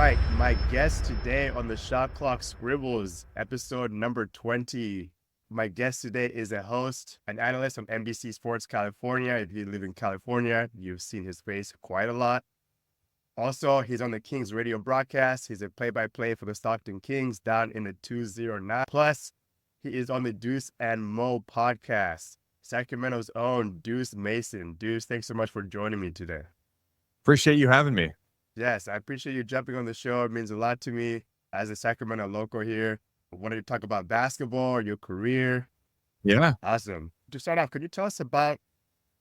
right, my guest today on the Shot Clock Scribbles, episode number 20. My guest today is a host, an analyst on NBC Sports California. If you live in California, you've seen his face quite a lot. Also, he's on the Kings radio broadcast. He's a play-by-play for the Stockton Kings down in the 209. Plus, he is on the Deuce and Mo podcast. Sacramento's own Deuce Mason. Deuce, thanks so much for joining me today. Appreciate you having me. Yes, I appreciate you jumping on the show. It means a lot to me as a Sacramento local here. I wanted to talk about basketball, your career. Yeah. Awesome. To start off, could you tell us about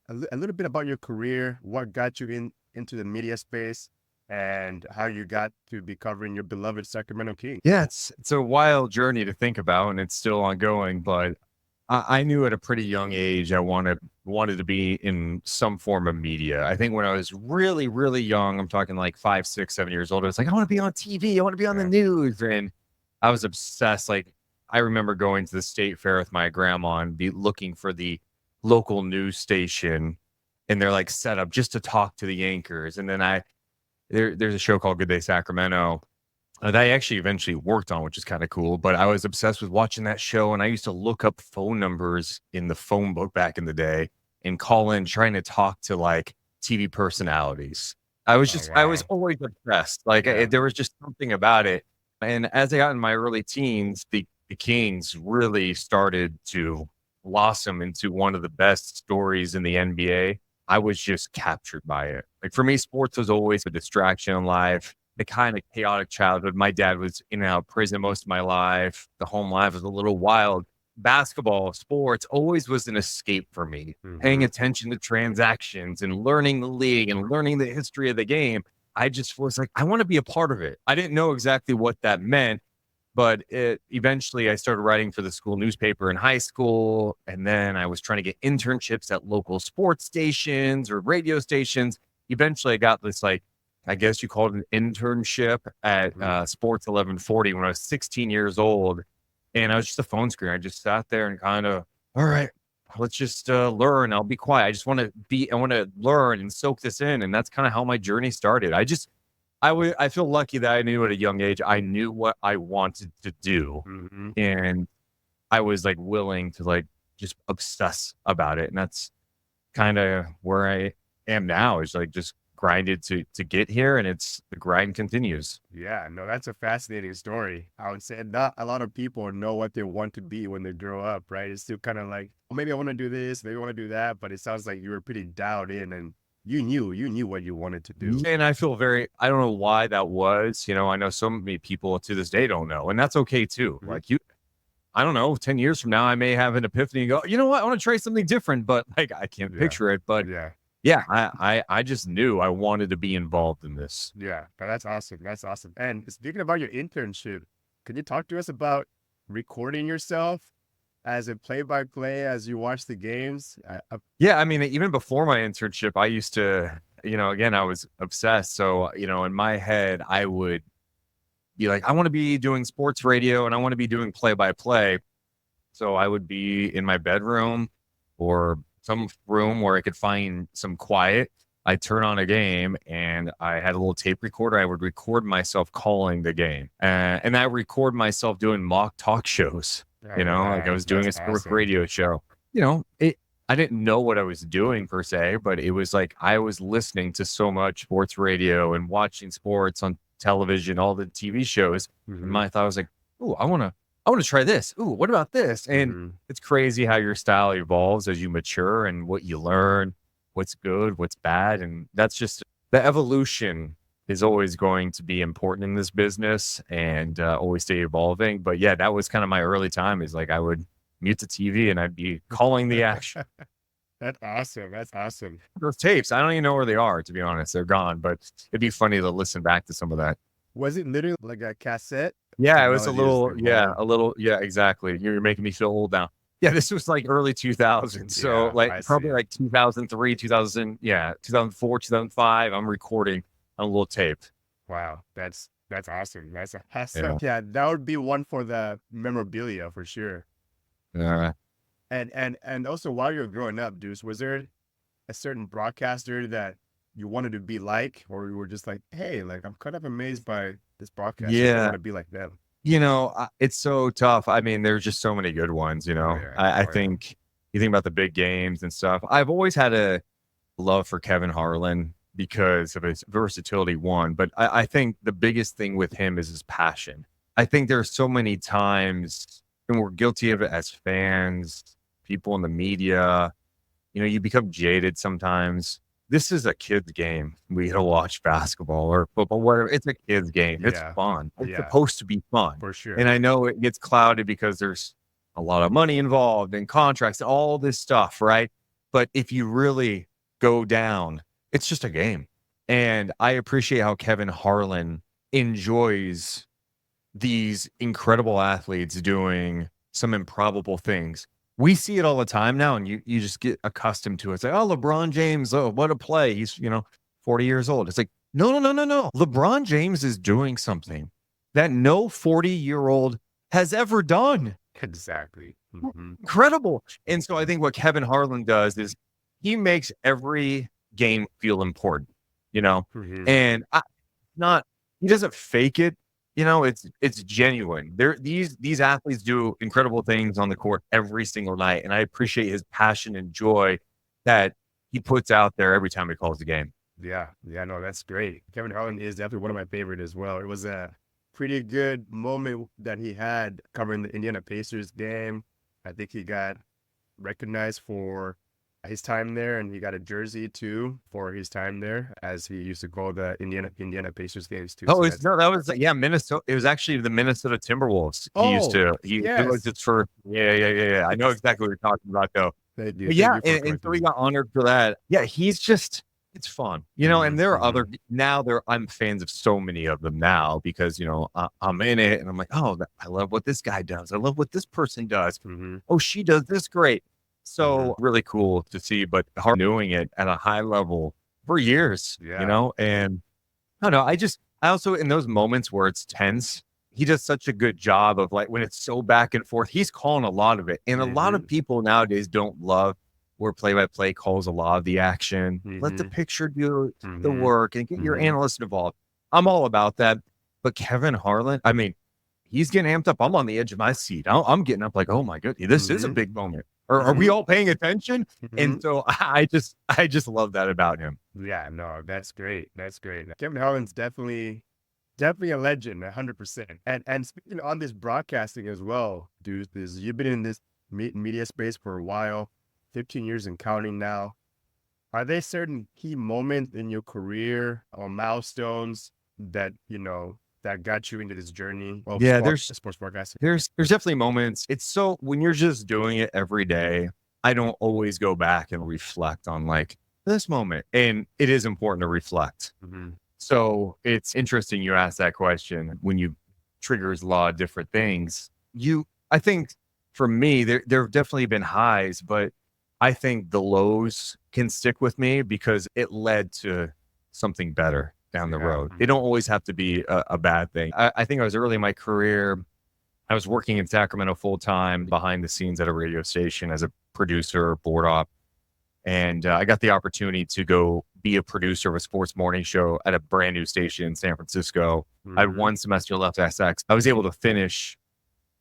a little bit about your career, what got you into the media space, and how you got to be covering your beloved Sacramento Kings? Yeah, it's a wild journey to think about, and it's still ongoing, but I knew at a pretty young age I wanted to be in some form of media. I think when I was really, really young, I'm talking like 5, 6, 7 years old, I was like, I want to be on TV. I want to be on the news. And I was obsessed. Like, I remember going to the state fair with my grandma and be looking for the local news station, and they're like set up just to talk to the anchors. And then there's a show called Good Day Sacramento that I actually eventually worked on, which is kind of cool. But I was obsessed with watching that show, and I used to look up phone numbers in the phone book back in the day and call in trying to talk to like TV personalities. I was always obsessed. Like there was just something about it. And as I got in my early teens, the Kings really started to blossom into one of the best stories in the NBA. I was just captured by it. Like for me, sports was always a distraction in life. The kind of chaotic childhood. My dad was in and out of prison most of my life. The home life was a little wild. Basketball, sports always was an escape for me. Paying attention to transactions and learning the league and learning the history of the game. I just was like, I want to be a part of it. I didn't know exactly what that meant, but eventually I started writing for the school newspaper in high school. And then I was trying to get internships at local sports stations or radio stations. Eventually I got this, like, I guess you call it an internship at Sports 1140 when I was 16 years old. And I was just a phone screen. I just sat there and kind of, all right, let's just learn. I'll be quiet. I want to learn and soak this in. And that's kind of how my journey started. I feel lucky that I knew at a young age, I knew what I wanted to do. And I was like willing to like just obsess about it. And that's kind of where I am now, is like just grinded to get here, and the grind continues. Yeah, no, that's a fascinating story. I would say not a lot of people know what they want to be when they grow up, right? It's still kind of like, well, maybe I want to do this, maybe I want to do that, but it sounds like you were pretty dialed in and you knew what you wanted to do. And I feel I don't know why that was. I know so many people to this day don't know, and that's okay too. Like I don't know, 10 years from now, I may have an epiphany and go, you know what, I want to try something different, but like I can't picture it. But yeah, I just knew I wanted to be involved in this. Yeah, that's awesome. That's awesome. And speaking about your internship, can you talk to us about recording yourself as a play-by-play as you watch the games? Yeah, I mean, even before my internship, I used to, again, I was obsessed. So, in my head, I would be like, I want to be doing sports radio and I want to be doing play-by-play. So I would be in my bedroom or some room where I could find some quiet. I'd turn on a game and I had a little tape recorder. I would record myself calling the game. And I record myself doing mock talk shows, like I was doing a sports radio show. I didn't know what I was doing per se, but it was like I was listening to so much sports radio and watching sports on television, all the TV shows. And my thought was like, oh, I want to try this. Ooh, what about this? And it's crazy how your style evolves as you mature and what you learn, what's good, what's bad. And that's just the evolution is always going to be important in this business and always stay evolving. But yeah, that was kind of my early time, is like I would mute the TV and I'd be calling the action. That's awesome. That's awesome. Those tapes, I don't even know where they are, to be honest. They're gone, but it'd be funny to listen back to some of that. Was it literally like a cassette? Yeah, it was a little, exactly. You're making me feel old now. Yeah, this was like early 2000s. So probably like 2003, 2004, 2005, I'm recording on a little tape. Wow, that's awesome. That's awesome. Yeah, that would be one for the memorabilia for sure. Yeah. And also while you're growing up, Deuce, was there a certain broadcaster that you wanted to be like, or you were just like, hey, like I'm kind of amazed by this broadcast. I Yeah. want to be like them. It's so tough. I mean, there's just so many good ones, Oh yeah. I Oh, yeah. think you think about the big games and stuff. I've always had a love for Kevin Harlan because of his versatility, one, but I think the biggest thing with him is his passion. I think there are so many times, and we're guilty of it as fans, people in the media, you become jaded sometimes. This is a kid's game. We to watch basketball or football, whatever. It's a kid's game. It's Yeah. fun. It's Yeah. supposed to be fun. For sure. And I know it gets clouded because there's a lot of money involved and contracts, all this stuff, right? But if you really go down, it's just a game. And I appreciate how Kevin Harlan enjoys these incredible athletes doing some improbable things. We see it all the time now, and you just get accustomed to it. It's like, oh, LeBron James, oh, what a play. He's, 40 years old. It's like, no. LeBron James is doing something that no 40-year-old has ever done. Exactly. Mm-hmm. Incredible. And so I think what Kevin Harlan does is he makes every game feel important, Mm-hmm. and he doesn't fake it. It's genuine. These athletes do incredible things on the court every single night, and I appreciate his passion and joy that he puts out there every time he calls the game. Yeah, no, that's great. Kevin Harlan is definitely one of my favorite as well. It was a pretty good moment that he had covering the Indiana Pacers game. I think he got recognized for his time there, and he got a jersey too for his time there, as he used to call the Indiana Pacers games too. Oh, that was Minnesota. It was actually the Minnesota Timberwolves. He was just for yeah. I know exactly what you're talking about though. Thank you. And so he got honored for that. Yeah, he's just, it's fun, and there are other, I'm fans of so many of them now because, I'm in it and I'm like, oh, I love what this guy does. I love what this person does. Mm-hmm. Oh, she does this great. So really cool to see, but hard doing it at a high level for years, and I don't know. I also, in those moments where it's tense, he does such a good job of like when it's so back and forth, he's calling a lot of it. And a lot of people nowadays don't love where play-by-play calls a lot of the action. Let the picture do the work and get your analyst involved. I'm all about that. But Kevin Harlan, I mean, he's getting amped up. I'm on the edge of my seat. I'm getting up like, oh my goodness, this is a big moment. Are we all paying attention? And so I just love that about him. Yeah, no, that's great. That's great. Kevin Harlan's definitely a legend, 100%. And speaking on this broadcasting as well, Deuce, you've been in this media space for a while, 15 years and counting now. Are there certain key moments in your career or milestones that that got you into this journey of sports broadcasting? There's definitely moments. It's so when you're just doing it every day, I don't always go back and reflect on like this moment. And it is important to reflect. So it's interesting you asked that question when you triggers a lot of different things. I think for me, there have definitely been highs, but I think the lows can stick with me because it led to something better down the road. They don't always have to be a bad thing. I think I was early in my career. I was working in Sacramento full time behind the scenes at a radio station as a producer, board op. And I got the opportunity to go be a producer of a sports morning show at a brand new station in San Francisco. I had one semester left at SX. I was able to finish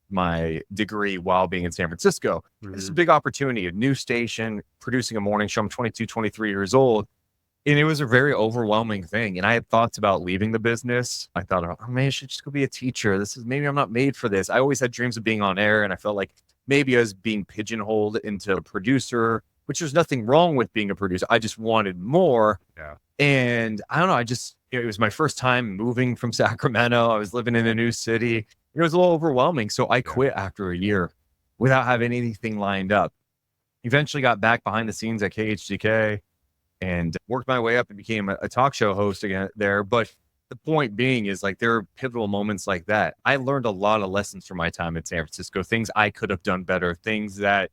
my degree while being in San Francisco. This is a big opportunity, a new station, producing a morning show. I'm 22, 23 years old. And it was a very overwhelming thing. And I had thoughts about leaving the business. I thought, oh, man, I should just go be a teacher. Maybe I'm not made for this. I always had dreams of being on air. And I felt like maybe I was being pigeonholed into a producer, which there's nothing wrong with being a producer. I just wanted more. Yeah. And I don't know. It was my first time moving from Sacramento. I was living in a new city. It was a little overwhelming. So I quit after a year without having anything lined up. Eventually got back behind the scenes at KHDK and worked my way up and became a talk show host again there. But the point being is like, there are pivotal moments like that. I learned a lot of lessons from my time in San Francisco, things I could have done better, things that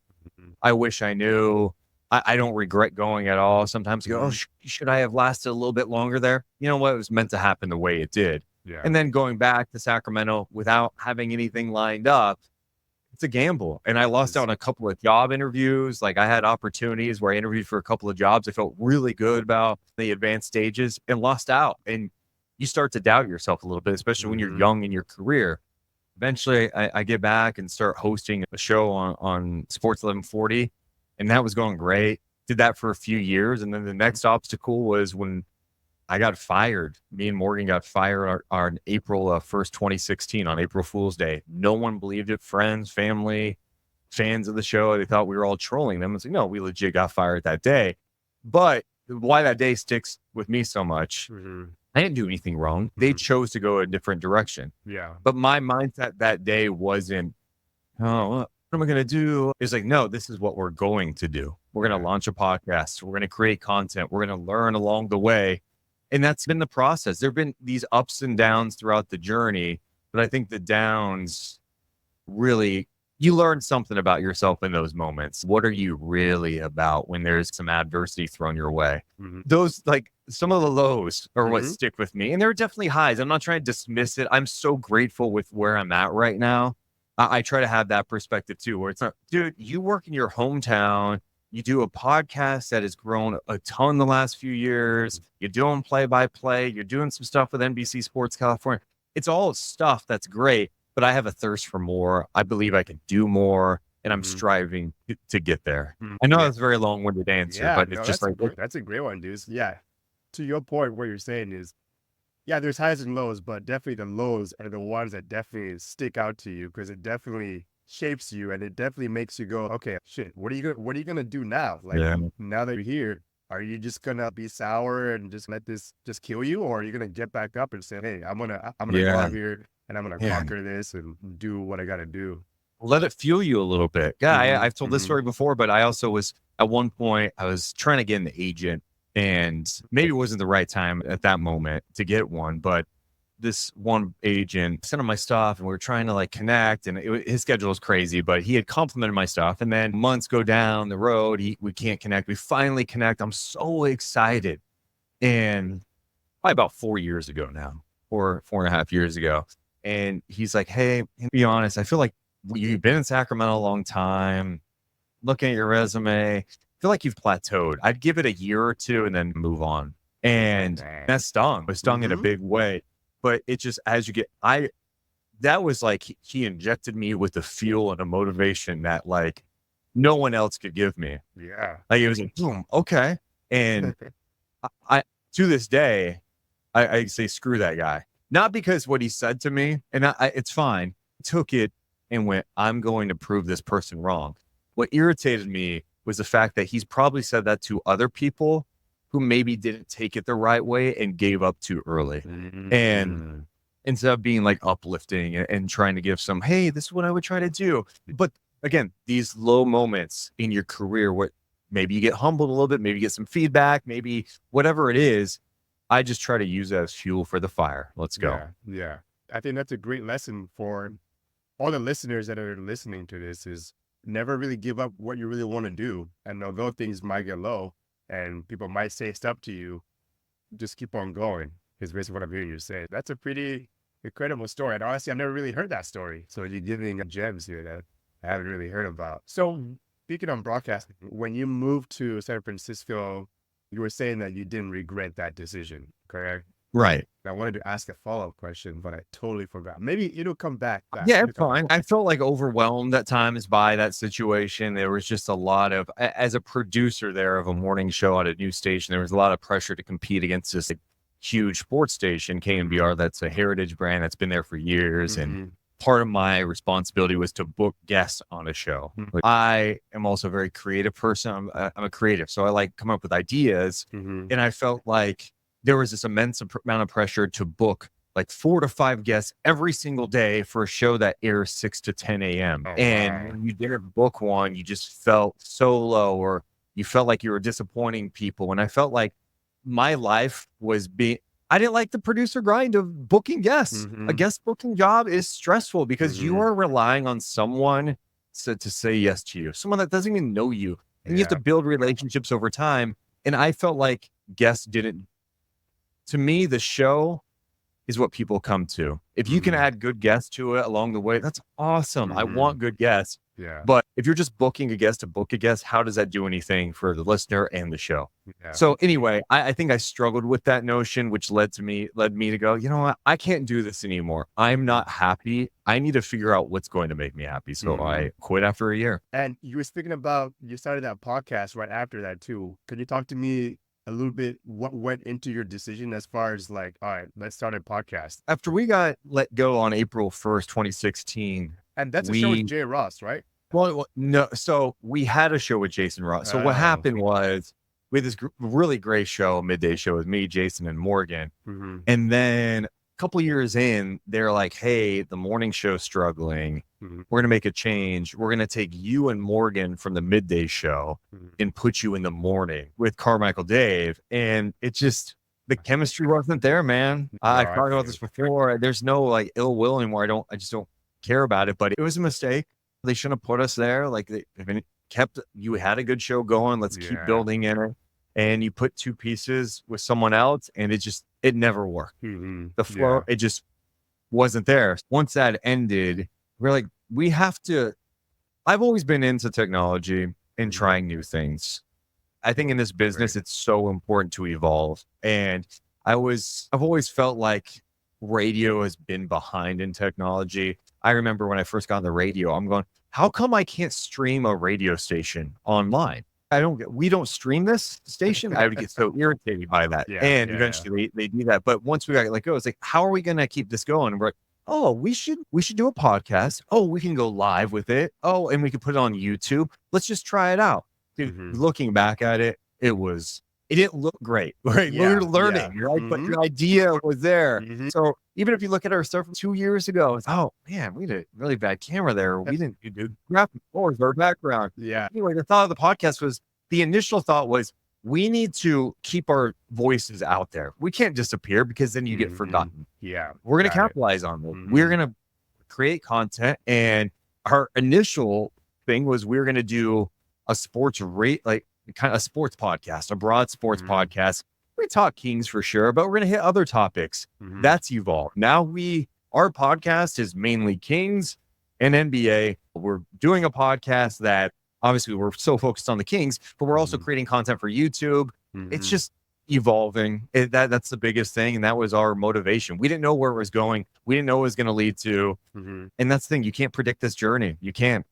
I wish I knew. I don't regret going at all. Sometimes you go, oh, should I have lasted a little bit longer there? You know what? It was meant to happen the way it did. Yeah. And then going back to Sacramento without having anything lined up, it's a gamble. And I lost out on a couple of job interviews. Like I had opportunities where I interviewed for a couple of jobs. I felt really good about the advanced stages and lost out. And you start to doubt yourself a little bit, especially when you're young in your career. Eventually I get back and start hosting a show on Sports 1140. And that was going great. Did that for a few years. And then the next obstacle was when I got fired. Me and Morgan got fired on April 1st, 2016, on April Fool's Day. No one believed it. Friends, family, fans of the show, they thought we were all trolling them. It's like, no, we legit got fired that day. But why that day sticks with me so much, I didn't do anything wrong. They chose to go a different direction. Yeah. But my mindset that day wasn't, oh, what am I going to do? It's like, no, this is what we're going to do. We're going to launch a podcast. We're going to create content. We're going to learn along the way. And that's been the process. There have been these ups and downs throughout the journey, but I think the downs really, you learn something about yourself in those moments. What are you really about when there's some adversity thrown your way? Those, like, some of the lows are what stick with me. And there are definitely highs. I'm not trying to dismiss it. I'm so grateful with where I'm at right now. I try to have that perspective too, where it's not, dude, you work in your hometown. You do a podcast that has grown a ton the last few years. You're doing play-by-play. You're doing some stuff with NBC Sports California. It's all stuff that's great, but I have a thirst for more. I believe I can do more, and I'm striving to get there. I know that's a very long-winded answer, but it's just like... That's a great one, Deuce. Yeah. To your point, what you're saying is, yeah, there's highs and lows, but definitely the lows are the ones that definitely stick out to you because it definitely shapes you and it definitely makes you go, okay, shit, what are you gonna do now? Like now that you're here, are you just gonna be sour and just let this just kill you, or are you gonna get back up and say, hey, I'm gonna go out here and I'm gonna conquer this and do what I gotta do? Let it fuel you a little bit. Yeah, I've told this story before, but I also was, at one point, I was trying to get an agent, and maybe it wasn't the right time at that moment to get one, but this one agent sent him my stuff and we were trying to like connect, and his schedule was crazy, but he had complimented my stuff. And then months go down the road, we can't connect. We finally connect. I'm so excited. And probably about 4 years ago now, 4.5 years ago. And he's like, hey, to be honest, I feel like you've been in Sacramento a long time. Looking at your resume, I feel like you've plateaued. I'd give it a year or two and then move on. And that stung. It stung in a big way. But it just, as you get, that was like, he injected me with the fuel and a motivation that like no one else could give me. Yeah. Like it was like, boom, okay. And I to this day, I say, screw that guy. Not because what he said to me, and it's fine. I took it and went, I'm going to prove this person wrong. What irritated me was the fact that he's probably said that to other people who maybe didn't take it the right way and gave up too early. And instead of being like uplifting and trying to give some, hey, this is what I would try to do. But again, these low moments in your career, what maybe you get humbled a little bit, maybe you get some feedback, maybe whatever it is, I just try to use that as fuel for the fire. Let's go. Yeah. I think that's a great lesson for all the listeners that are listening to this, is never really give up what you really want to do. And although things might get low, and people might say stuff to you, just keep on going, is basically what I'm hearing you say. That's a pretty incredible story. And honestly, I've never really heard that story. So you're giving gems here that I haven't really heard about. So speaking on broadcasting, when you moved to San Francisco, you were saying that you didn't regret that decision, correct? Right. I wanted to ask a follow-up question, but I totally forgot. Maybe it'll come back. Yeah, it's fine. I felt like overwhelmed at times by that situation. There was just a lot of, as a producer there of a morning show at a news station, there was a lot of pressure to compete against this huge sports station, KNBR, that's a heritage brand that's been there for years. And part of my responsibility was to book guests on a show. Like, I am also a very creative person. I'm a creative, so I like come up with ideas. And I felt like there was this immense amount of pressure to book like 4 to 5 guests every single day for a show that airs 6 to 10 a.m. And when you didn't book one, you just felt so low, or you felt like you were disappointing people. And I felt like my life was I didn't like the producer grind of booking guests. A guest booking job is stressful because you are relying on someone to say yes to you, someone that doesn't even know you. And you have to build relationships over time. And I felt like guests didn't, to me, the show is what people come to. If you can add good guests to it along the way, that's awesome. I want good guests. Yeah. But if you're just booking a guest to book a guest, how does that do anything for the listener and the show? Yeah. So anyway, I think I struggled with that notion, which led me to go, you know what? I can't do this anymore. I'm not happy. I need to figure out what's going to make me happy. So I quit after a year. And you were speaking about, you started that podcast right after that too. Could you talk to me a little bit what went into your decision as far as like, all right, let's start a podcast? After we got let go on April 1st, 2016. And that's a show with Jay Ross, right? Well, no. So we had a show with Jason Ross. So what happened was we had this really great show, midday show with me, Jason, and Morgan. And then a couple years in, they're like, hey, the morning show's struggling. We're going to make a change. We're going to take you and Morgan from the midday show and put you in the morning with Carmichael Dave. And it just, the chemistry wasn't there, man. I've talked about this before. There's no like ill will anymore. I just don't care about it, but it was a mistake. They shouldn't have put us there. Like you had a good show going. Let's keep building in it. And you put two pieces with someone else and it never worked. The flow, it just wasn't there. Once that ended, we're like, I've always been into technology and trying new things. I think in this business, it's so important to evolve. And I've always felt like radio has been behind in technology. I remember when I first got on the radio, I'm going, how come I can't stream a radio station online? We don't stream this station. I would get so irritated by that. Eventually they do that. But once we got let go, it's like, how are we going to keep this going? And we're like, oh, we should do a podcast. Oh, we can go live with it. Oh, and we could put it on YouTube. Let's just try it out. Dude, looking back at it, it didn't look great, right? We were learning, right? But the idea was there. So even if you look at our stuff from 2 years ago, it's, oh man, we had a really bad camera there. We didn't do graphic or our background. Anyway, the initial thought was we need to keep our voices out there. We can't disappear because then you get forgotten. We're going to capitalize on them. We're going to create content. And our initial thing was we were going to do a sports kind of a sports podcast, a broad sports podcast. We talk Kings for sure, but we're going to hit other topics. That's evolved. Now our podcast is mainly Kings and NBA. We're doing a podcast that obviously we're so focused on the Kings, but we're also creating content for YouTube. It's just evolving. That's the biggest thing. And that was our motivation. We didn't know where it was going. We didn't know what it was going to lead to. And that's the thing. You can't predict this journey. You can't.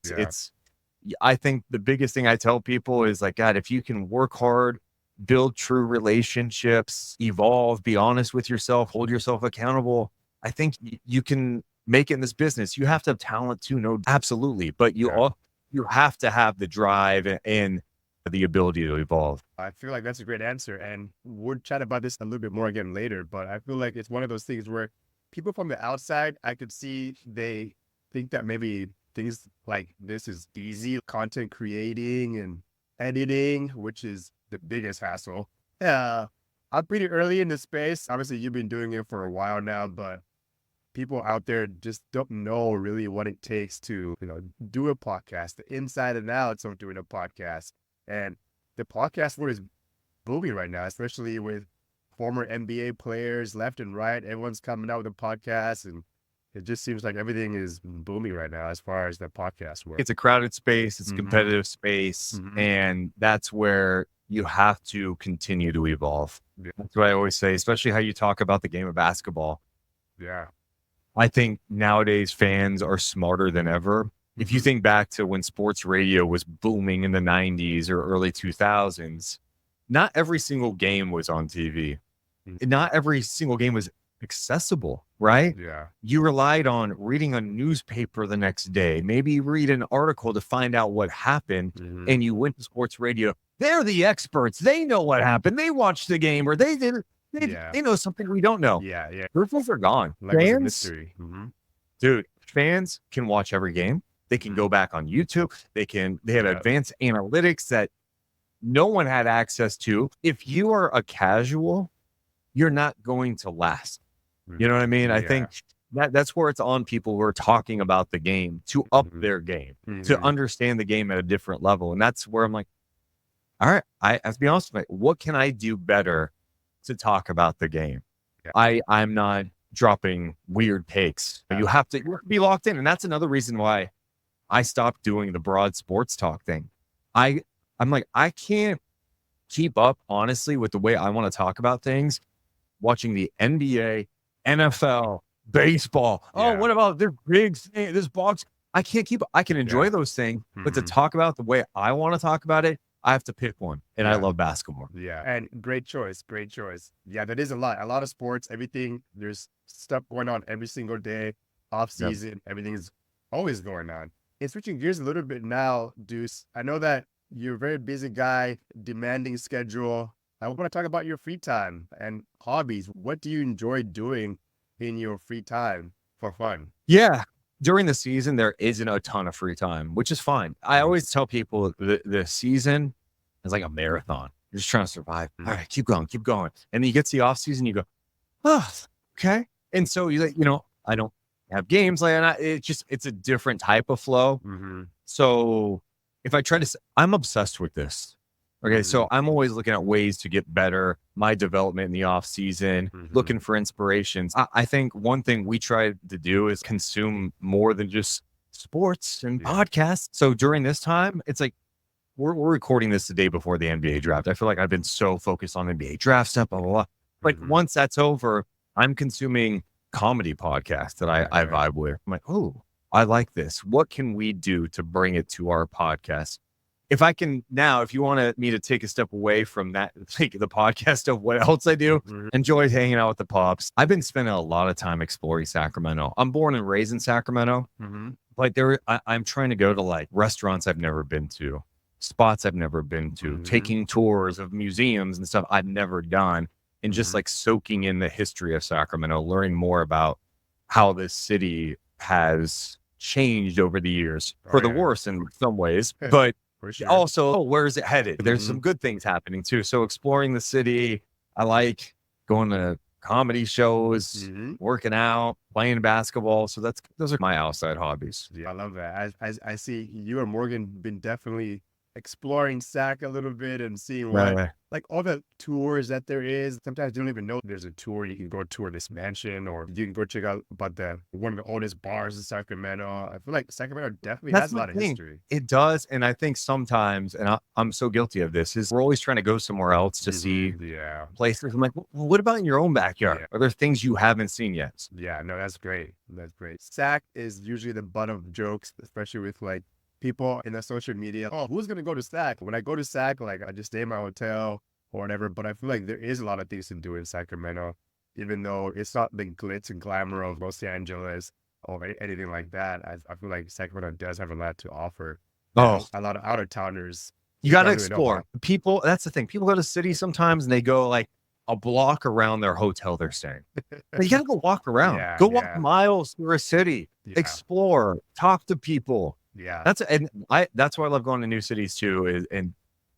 I think the biggest thing I tell people is like, God, if you can work hard, build true relationships, evolve, be honest with yourself, hold yourself accountable, I think you can make it in this business. You have to have talent too, no, absolutely. But you have to have the drive and the ability to evolve. I feel like that's a great answer. And we'll chat about this a little bit more again later, but I feel like it's one of those things where people from the outside, I could see they think that maybe things like this is easy, content creating and editing, which is the biggest hassle. I'm pretty early in the space. Obviously, you've been doing it for a while now, but people out there just don't know really what it takes to, do a podcast, the inside and outs of doing a podcast. And the podcast world is booming right now, especially with former NBA players left and right. Everyone's coming out with a podcast, and it just seems like everything is booming right now as far as the podcast world. It's a crowded space. It's a competitive space. And that's where you have to continue to evolve. That's what I always say, especially how you talk about the game of basketball. I think nowadays fans are smarter than ever. If you think back to when sports radio was booming in the 90s or early 2000s, not every single game was on TV. Not every single game was accessible, right? You relied on reading a newspaper the next day, maybe read an article to find out what happened, and you went to sports radio. They're the experts. They know what happened. They watched the game, or they did. They know something we don't know. Proofs are gone. Like fans, mystery. Dude, fans can watch every game. They can go back on YouTube. They have advanced analytics that no one had access to. If you are a casual, you're not going to last. You know what I mean? I think that's where it's on people who are talking about the game to up their game, to understand the game at a different level. And that's where I'm like, all right, I have to be honest with you. What can I do better to talk about the game? I'm not dropping weird takes. You have to be locked in. And that's another reason why I stopped doing the broad sports talk thing. I'm like, I can't keep up, honestly, with the way I want to talk about things, watching the NBA, NFL, baseball. Oh, what about their rigs, this box? I can't keep, I can enjoy those things, but to talk about the way I want to talk about it, I have to pick one. And I love basketball. Yeah. And great choice. Great choice. Yeah, that is a lot of sports, everything. There's stuff going on every single day, off season. Everything is always going on. And switching gears a little bit now, Deuce, I know that you're a very busy guy, demanding schedule. I want to talk about your free time and hobbies. What do you enjoy doing in your free time for fun? Yeah. During the season, there isn't a ton of free time, which is fine. I always tell people the season is like a marathon. You're just trying to survive. All right, keep going. And then you get to the off season, you go, oh, okay. And so you like, I don't have games like that. It's a different type of flow. So if I try to, I'm obsessed with this. Okay. So I'm always looking at ways to get better, my development in the off season, looking for inspirations. I think one thing we try to do is consume more than just sports and podcasts. So during this time, it's like, we're recording this the day before the NBA draft. I feel like I've been so focused on NBA draft stuff, blah, blah, blah. But once that's over, I'm consuming comedy podcasts that I vibe with. I'm like, oh, I like this. What can we do to bring it to our podcast? If I can now, if you want me to take a step away from that, like the podcast of what else I do, enjoy hanging out with the pops. I've been spending a lot of time exploring Sacramento. I'm born and raised in Sacramento. Like I'm trying to go to like restaurants I've never been to, spots I've never been to, taking tours of museums and stuff I've never done, and just like soaking in the history of Sacramento, learning more about how this city has changed over the years for the worse in some ways, but also, where is it headed? There's some good things happening too. So exploring the city, I like going to comedy shows, working out, playing basketball. So those are my outside hobbies. Yeah, I love that. I see you and Morgan been definitely exploring SAC a little bit and seeing what like all the tours that there is. Sometimes you don't even know there's a tour. You can go tour this mansion, or you can go check out about one of the oldest bars in Sacramento. I feel like Sacramento definitely has a lot of history. It does. And I think sometimes, and I'm so guilty of this, is we're always trying to go somewhere else to see places. I'm like, well, what about in your own backyard? Are there things you haven't seen yet? Yeah, no, that's great. That's great. SAC is usually the butt of jokes, especially with like people in the social media. Oh, who's going to go to SAC? When I go to SAC, like I just stay in my hotel or whatever. But I feel like there is a lot of things to do in Sacramento, even though it's not the glitz and glamour of Los Angeles or anything like that. I feel like Sacramento does have a lot to offer. Oh, a lot of out-of-towners. You got to explore. People, that's the thing. People go to cities sometimes and they go like a block around their hotel they're staying. But you got to go walk around. Go walk miles through a city. Explore. Talk to people. Yeah, that's why I love going to new cities too,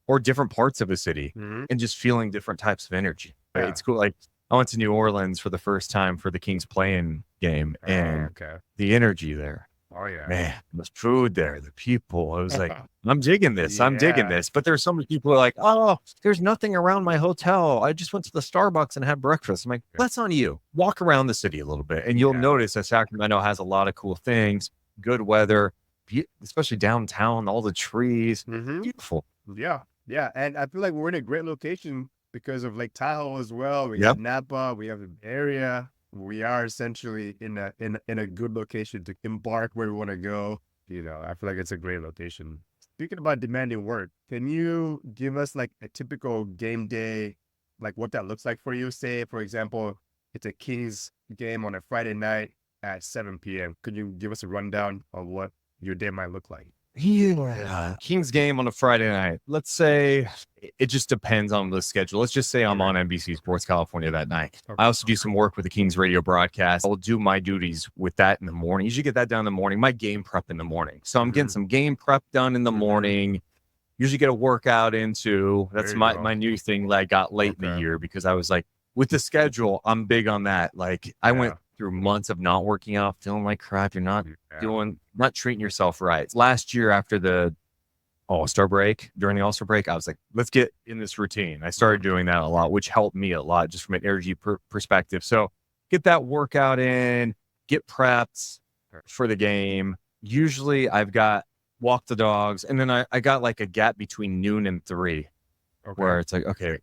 or different parts of a city, and just feeling different types of energy. Right? It's cool. Like I went to New Orleans for the first time for the Kings playing game, and the energy there. Oh yeah, man, the food there, the people. I was like, I'm digging this. I'm digging this. But there's so many people who are like, oh, there's nothing around my hotel. I just went to the Starbucks and had breakfast. I'm like, that's on you. Walk around the city a little bit, and you'll notice that Sacramento has a lot of cool things, good weather. Especially downtown, all the trees, beautiful. Yeah. And I feel like we're in a great location because of Lake Tahoe as well. We got Napa, we have the area. We are essentially in a good location to embark where we want to go. I feel like it's a great location. Speaking about demanding work, can you give us like a typical game day, like what that looks like for you? Say, for example, it's a Kings game on a Friday night at 7 p.m. Could you give us a rundown of what your day might look like? Kings game on a Friday night. Let's say it just depends on the schedule. Let's just say I'm on NBC Sports California that night. I also do some work with the Kings radio broadcast. I'll do my duties with that in the morning. Usually get that done in the morning. My game prep in the morning. So I'm getting some game prep done in the morning. Usually get a workout into. That's my new thing that I got late in the year, because I was like, with the schedule, I'm big on that. Like I went through months of not working out, feeling like crap. You're not not treating yourself right. Last year after the All-Star break, during the All-Star break, I was like, let's get in this routine. I started doing that a lot, which helped me a lot just from an energy perspective. So get that workout in, get prepped for the game. Usually I've got walk the dogs, and then I got like a gap between noon and 3 where it's like, okay,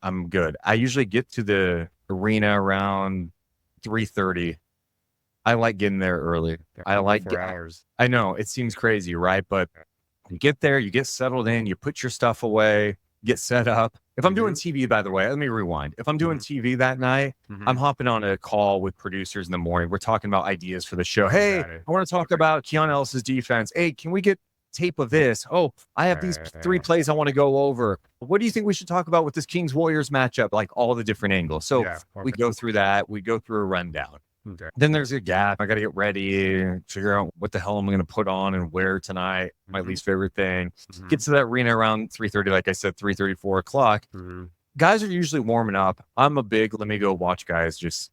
I'm good. I usually get to the arena around 3:30. I like getting there early. I like 4 hours. I know it seems crazy, right? But you get there, you get settled in, you put your stuff away, get set up. If I'm doing TV, by the way, let me rewind. If I'm doing TV that night, I'm hopping on a call with producers in the morning. We're talking about ideas for the show. Hey, I want to talk about Keon Ellis's defense. Hey, can we get tape of this? Oh, I have these 3 plays I want to go over. What do you think we should talk about with this Kings Warriors matchup? Like all the different angles. So we go through that. We go through a rundown. Then there's a gap. I got to get ready, figure out what the hell I'm going to put on and wear tonight. My least favorite thing. Get to that arena around 3:30, like I said, 3:30, 4 o'clock. Guys are usually warming up. I'm a big, let me go watch guys just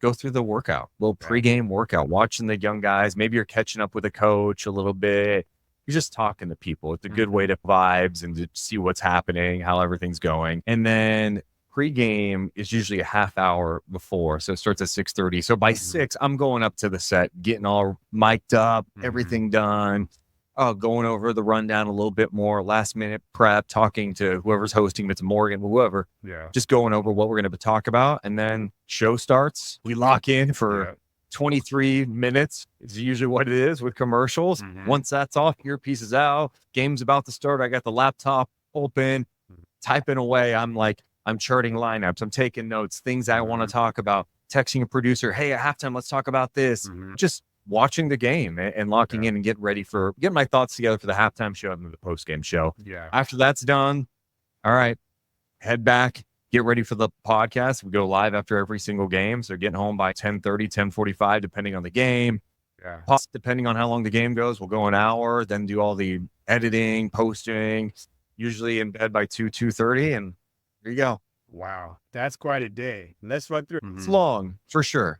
go through the workout, little pregame workout, watching the young guys. Maybe you're catching up with a coach a little bit. You're just talking to people. It's a good way to vibes and to see what's happening, how everything's going. And then pregame is usually a half hour before. So it starts at 6:30. So by 6, I'm going up to the set, getting all mic'd up, everything done. Going over the rundown a little bit more, last minute prep, talking to whoever's hosting, if it's Morgan, whoever. Just going over what we're going to talk about. And then show starts. We lock in for 23 minutes is usually what it is with commercials. Once that's off, earpiece is out, game's about to start. I got the laptop open, typing away. I'm charting lineups. I'm taking notes, things I want to talk about, texting a producer. Hey, at halftime, let's talk about this. Just watching the game and locking in and getting my thoughts together for the halftime show and the post-game show. After that's done, all right, head back, get ready for the podcast. We go live after every single game. So getting home by 10:30, 10:45, depending on the game. Depending on how long the game goes, we'll go an hour, then do all the editing, posting, usually in bed by 2:30, and there you go. Wow. That's quite a day. Let's run through. It's long, for sure.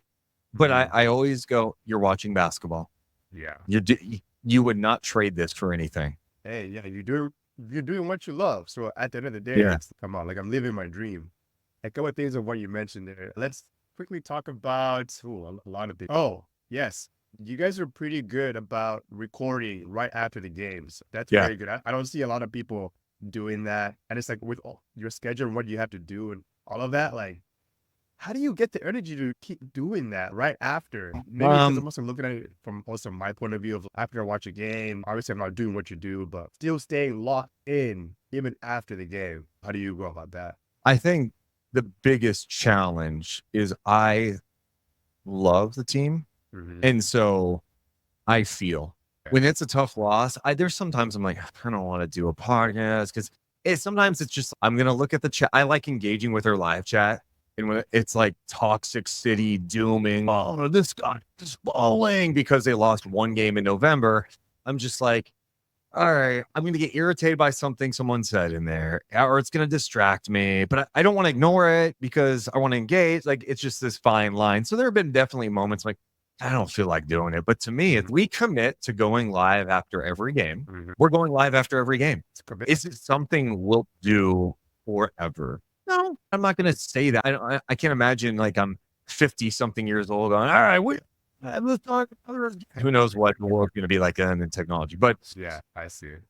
But I always go, you're watching basketball. You would not trade this for anything. Hey, you're doing what you love. So at the end of the day, come on, like I'm living my dream. A couple of things of what you mentioned there. Let's quickly talk about a lot of things. Oh, yes. You guys are pretty good about recording right after the games. That's very good. I don't see a lot of people doing that. And it's like with your schedule and what you have to do and all of that, like, how do you get the energy to keep doing that right after? Maybe because I'm also looking at it from also my point of view of after I watch a game, obviously I'm not doing what you do, but still staying locked in even after the game. How do you go about that? I think the biggest challenge is I love the team. And so I feel when it's a tough loss, there's sometimes I'm like, I don't want to do a podcast because sometimes it's just, I'm going to look at the chat. I like engaging with our live chat. And when it's like toxic city dooming, oh, this guy is falling because they lost one game in November. I'm just like, all right, I'm going to get irritated by something someone said in there, or it's going to distract me, but I don't want to ignore it because I want to engage. Like, it's just this fine line. So there have been definitely moments like, I don't feel like doing it. But to me, if we commit to going live after every game, we're going live after every game. Is it something we'll do forever? No, I'm not going to say that. I can't imagine like I'm 50 something years old going, all right, let's talk. Who knows what the world's going to be like then in technology. But yeah, I see it.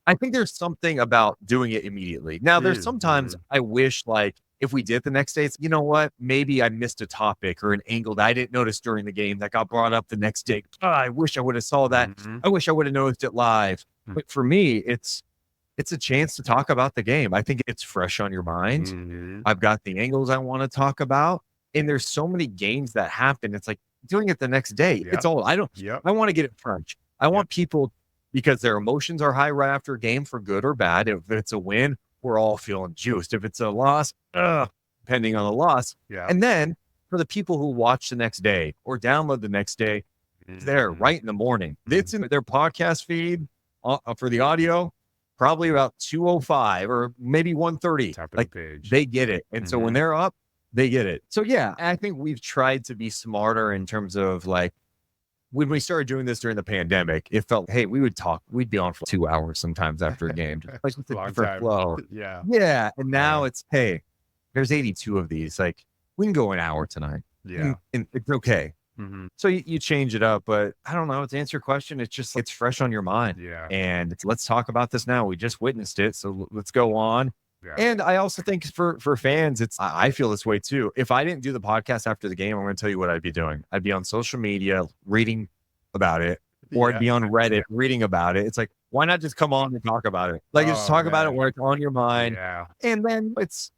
I think there's something about doing it immediately. Now, there's sometimes I wish like if we did the next day, it's, you know what, maybe I missed a topic or an angle that I didn't notice during the game that got brought up the next day. I wish I would have saw that. I wish I would have noticed it live. But for me, it's a chance to talk about the game. I think it's fresh on your mind. I've got the angles I want to talk about. And there's so many games that happen. It's like doing it the next day. It's all, I want to get it fresh. I want people, because their emotions are high right after a game for good or bad. If it's a win, we're all feeling juiced. If it's a loss, depending on the loss. And then for the people who watch the next day or download the next day, it's there right in the morning. It's in their podcast feed for the audio. Probably about 2:05 or maybe 1:30. Like they get it. And so when they're up, they get it. So yeah, I think we've tried to be smarter in terms of like when we started doing this during the pandemic, it felt, hey, we'd be on for 2 hours sometimes after a game. Just like with a different flow. Yeah. And now it's, hey, there's 82 of these. Like we can go an hour tonight. Yeah. And it's okay. Mm-hmm. So you change it up, but I don't know. To answer your question, it's fresh on your mind. Yeah. And let's talk about this now. We just witnessed it, so let's go on. Yeah. And I also think for fans, I feel this way too. If I didn't do the podcast after the game, I'm going to tell you what I'd be doing. I'd be on social media reading about it, or I'd be on Reddit reading about it. It's like, why not just come on and talk about it? Like, just talk about it where it's on your mind. Yeah. And then it's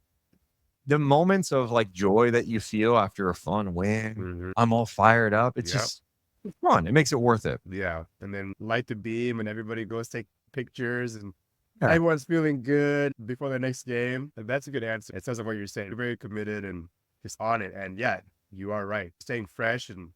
the moments of like joy that you feel after a fun win. Mm-hmm. I'm all fired up. It's just it's fun. It makes it worth it. Yeah. And then light the beam and everybody goes take pictures and everyone's feeling good before the next game. And that's a good answer. It sounds like what you're saying. You're very committed and just on it. And yeah, you are right. Staying fresh. And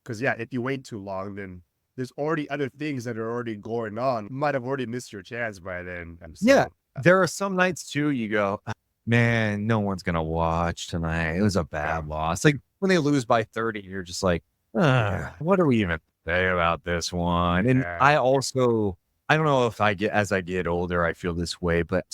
because, if you wait too long, then there's already other things that are already going on. You might have already missed your chance by then. So, there are some nights too, you go, man, no one's going to watch tonight. It was a bad loss. Like when they lose by 30, you're just like, what are we even say about this one? And I don't know if as I get older, I feel this way, but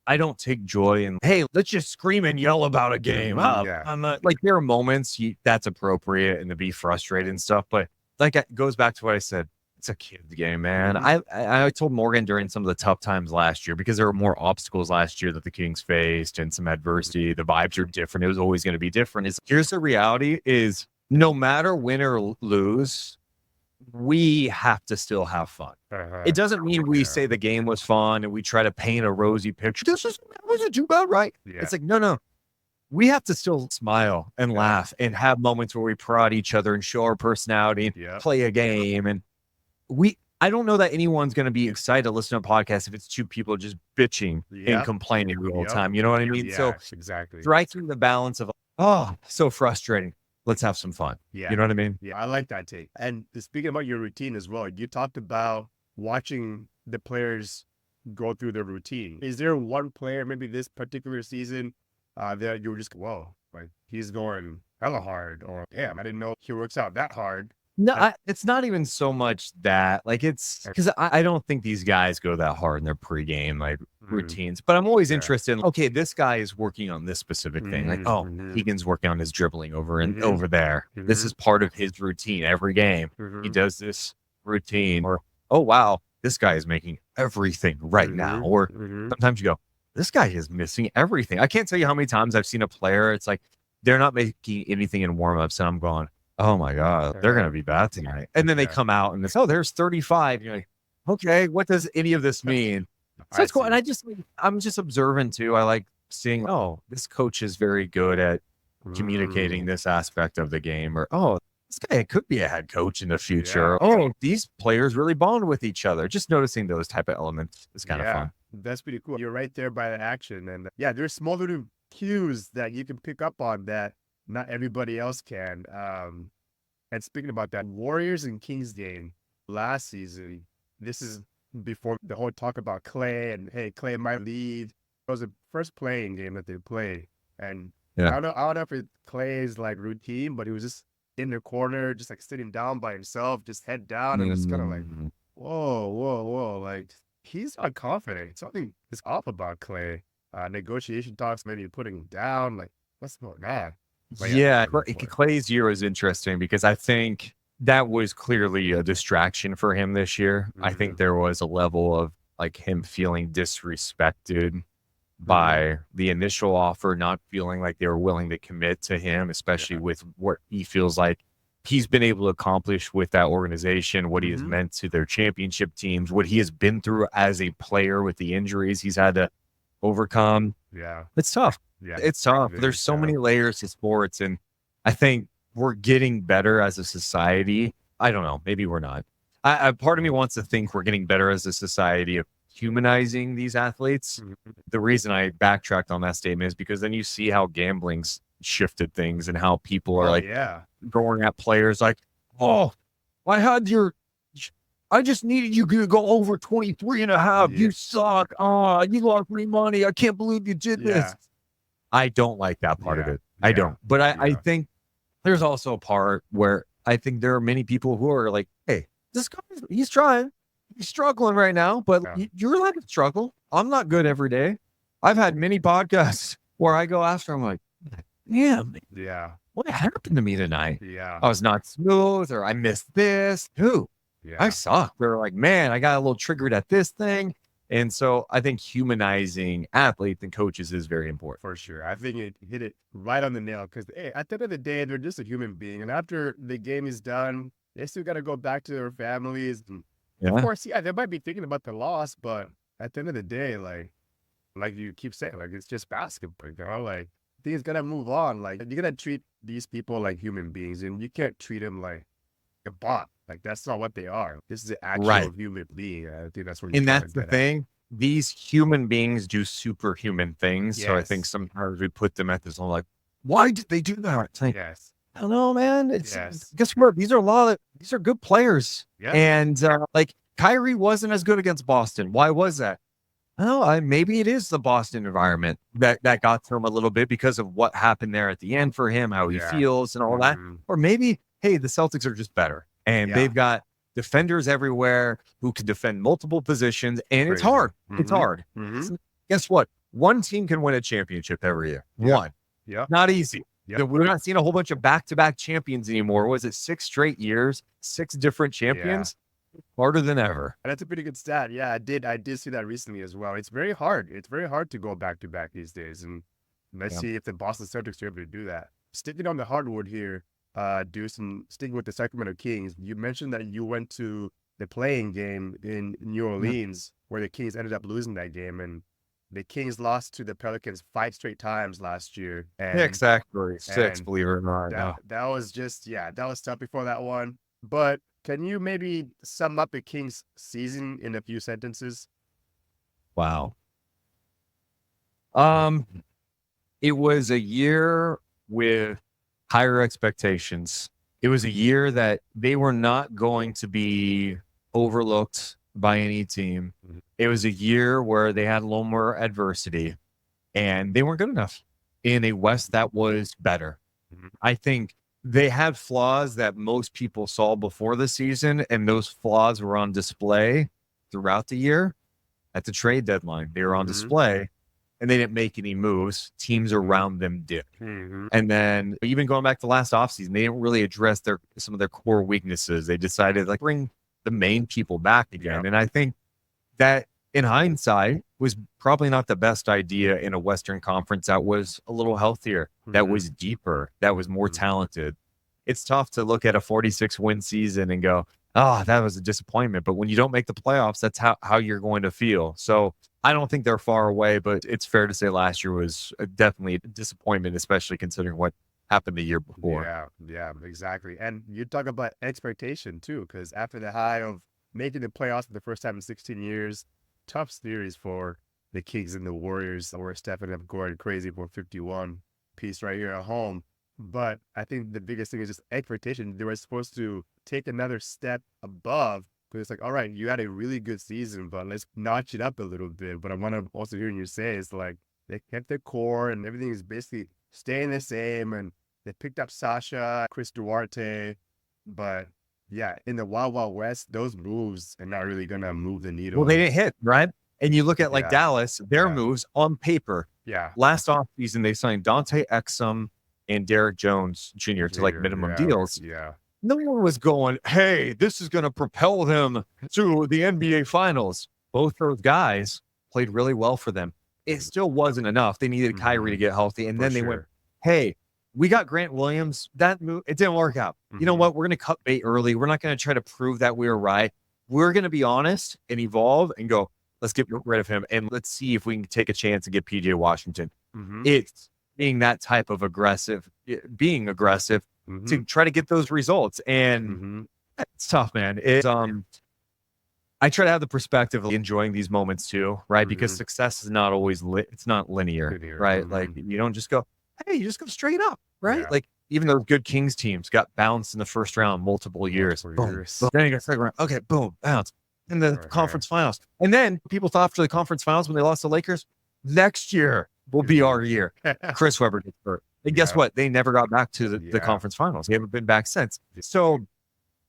I don't take joy in, hey, let's just scream and yell about a game. I'm not, like, there are moments that's appropriate and to be frustrated and stuff, but like it goes back to what I said. It's a kid's game, man. I told Morgan during some of the tough times last year, because there were more obstacles last year that the Kings faced and some adversity. The vibes are different. It was always going to be different. Here's the reality is no matter win or lose, we have to still have fun. It doesn't mean we say the game was fun and we try to paint a rosy picture. This wasn't too bad, right? Yeah. It's like, no. We have to still smile and laugh and have moments where we prod each other and show our personality and play a game. And I don't know that anyone's going to be excited to listen to a podcast if it's two people just bitching and complaining the whole time. You know what I mean? So exactly. Striking the balance of, so frustrating. Let's have some fun. Yeah. You know what I mean? Yeah, I like that take. And speaking about your routine as well, you talked about watching the players go through their routine. Is there one player, maybe this particular season, that you were just, whoa, like he's going hella hard, or damn, I didn't know he works out that hard? No, it's not even so much that, like, it's because I don't think these guys go that hard in their pregame like routines, but I'm always interested in, okay, this guy is working on this specific thing. Like, Keegan's working on his dribbling over there. This is part of his routine every game. He does this routine. Or, oh, wow, this guy is making everything right now. Or sometimes you go, this guy is missing everything. I can't tell you how many times I've seen a player, it's like they're not making anything in warmups, and I'm going, oh my God, they're going to be bad tonight. And then they come out and it's, there's 35. You're like, okay, what does any of this mean? So it's cool. And I'm just observant too. I like seeing, this coach is very good at communicating this aspect of the game. Or, this guy could be a head coach in the future. These players really bond with each other. Just noticing those type of elements is kind of fun. That's pretty cool. You're right there by the action. And there's small little cues that you can pick up on that not everybody else can. And speaking about that, Warriors and Kings game last season, this is before the whole talk about Clay and, hey, Clay might lead. It was the first playing game that they played. And I don't know if it's Clay's like routine, but he was just in the corner, just like sitting down by himself, just head down, and just kind of like, whoa. Like, he's not confident. Something is off about Clay. Negotiation talks, maybe putting him down. Like, what's going on? Clay's year was interesting because I think that was clearly a distraction for him this year. I think there was a level of like him feeling disrespected by the initial offer, not feeling like they were willing to commit to him, especially with what he feels like he's been able to accomplish with that organization, what he has meant to their championship teams, what he has been through as a player with the injuries he's had to overcome. It's tough. It's tough. There's so many layers to sports, and I think we're getting better as a society. I don't know. Maybe we're not. Part of me wants to think we're getting better as a society of humanizing these athletes. The reason I backtracked on that statement is because then you see how gambling's shifted things and how people are going at players like, I just needed you to go over 23 and a half. You suck. You lost me money. I can't believe you did this. I don't like that part of it. I don't. But I think there's also a part where I think there are many people who are like, hey, this guy, he's trying. He's struggling right now, but you're allowed to struggle. I'm not good every day. I've had many podcasts where I go after him like, damn. what happened to me tonight? Yeah. I was not smooth, or I missed this. I Yeah. suck. They're like, man, I got a little triggered at this thing. And so I think humanizing athletes and coaches is very important. For sure. I think it hit it right on the nail because, hey, at the end of the day, they're just a human being. And after the game is done, they still got to go back to their families. And of Yeah. course, yeah, they might be thinking about the loss, but at the end of the day, like you keep saying, like, it's just basketball, like, things got to move on. Like, you got to treat these people like human beings, and you can't treat them like a bot. Like, that's not what they are. This is an actual human being. I think that's what you're And trying that's to the get at. thing. These human beings do superhuman things. So I think Yes. sometimes we put them at this whole like, why did they do that? It's like, Yes. I don't know, man. It's Yes. guess what? These are good players. Yeah. And like Kyrie wasn't as good against Boston. Why was that? Oh, maybe it is the Boston environment that got to him a little bit because of what happened there at the end for him, how he Yeah. feels and all that. Mhm. Or maybe, hey, the Celtics are just better and Yeah. they've got defenders everywhere who can defend multiple positions, and it's Crazy. hard. It's Mhm. hard. Mhm. So guess what? One team can win a championship every year. Yeah. One. Yeah. Not easy. Yeah. We're not seeing a whole bunch of back-to-back champions anymore. Was it 6 straight years? 6 different champions? Harder than ever. And that's a pretty good stat. Yeah, I did see that recently as well. It's very hard. It's very hard to go back to back these days. And let's see if the Boston Celtics are able to do that. Sticking on the hardwood here, Deuce, and sticking with the Sacramento Kings, you mentioned that you went to the playing game in New Orleans where the Kings ended up losing that game. And the Kings lost to the Pelicans 5 straight times last year. And Exactly. 6, and believe it or not. that was just, that was tough before that one. But can you maybe sum up the Kings season in a few sentences? Wow. It was a year with higher expectations. It was a year that they were not going to be overlooked by any team. Mhm. It was a year where they had a little more adversity and they weren't good enough in a West that was better. Mhm. I think they had flaws that most people saw before the season, and those flaws were on display throughout the year. At the trade deadline, they were on Mhm. display, and they didn't make any moves. Teams around them did. Mhm. And then even going back to last offseason, they didn't really address some of their core weaknesses. They decided like bring the main people back again. Yeah. And I think that in hindsight was probably not the best idea in a Western Conference that was a little healthier, that Mhm. was deeper, that was more Mhm. talented. It's tough to look at a 46 win season and go, oh, that was a disappointment. But when you don't make the playoffs, that's how you're going to feel. So I don't think they're far away, but it's fair to say last year was definitely a disappointment, especially considering what happened the year before. Yeah, exactly. And you talk about expectation too, because after the high of making the playoffs for the first time in 16 years, tough series for the Kings and the Warriors, where Steph ended up going crazy for 51 piece right here at home. But I think the biggest thing is just expectation. They were supposed to take another step above, because it's like, all right, you had a really good season, but let's notch it up a little bit. But I want to also hear you say is like they kept their core and everything is basically staying the same. And they picked up Sasha, Chris Duarte, but yeah, in the Wild Wild West, those moves are not really gonna move the needle. Well, they didn't hit, right? And you look at like Yeah. Dallas, their Yeah. moves on paper. Yeah, Last offseason, they signed Dante Exum and Derek Jones Jr. to like minimum deals. Yeah, No one was going, hey, this is going to propel them to the NBA Finals. Both those guys played really well for them. It still wasn't enough. They needed Kyrie to get healthy. And for then they went, sure. hey, we got Grant Williams. That move, it didn't work out. You know Mhm. what? We're going to cut bait early. We're not going to try to prove that we were right. We're going to be honest and evolve and go, let's get rid of him. And let's see if we can take a chance and get PJ Washington. Mhm. It's being that type of being aggressive Mhm. to try to get those results. And Mhm. it's tough, man. It's I try to have the perspective of enjoying these moments too, right? Because Mhm. success is not always it's not linear, Linear, right? mhm. Like you don't just go, hey, you just go straight up, right? Yeah. Like even those good Kings teams got bounced in the first round multiple years. Multiple Boom, years. boom. Then you got second round. Okay, boom, bounce. In the Right. conference finals. And then people thought after the conference finals when they lost the Lakers, next year will be our year. Chris Webber gets hurt. And guess Yeah. what? They never got back to the Yeah. conference finals. They haven't been back since. So,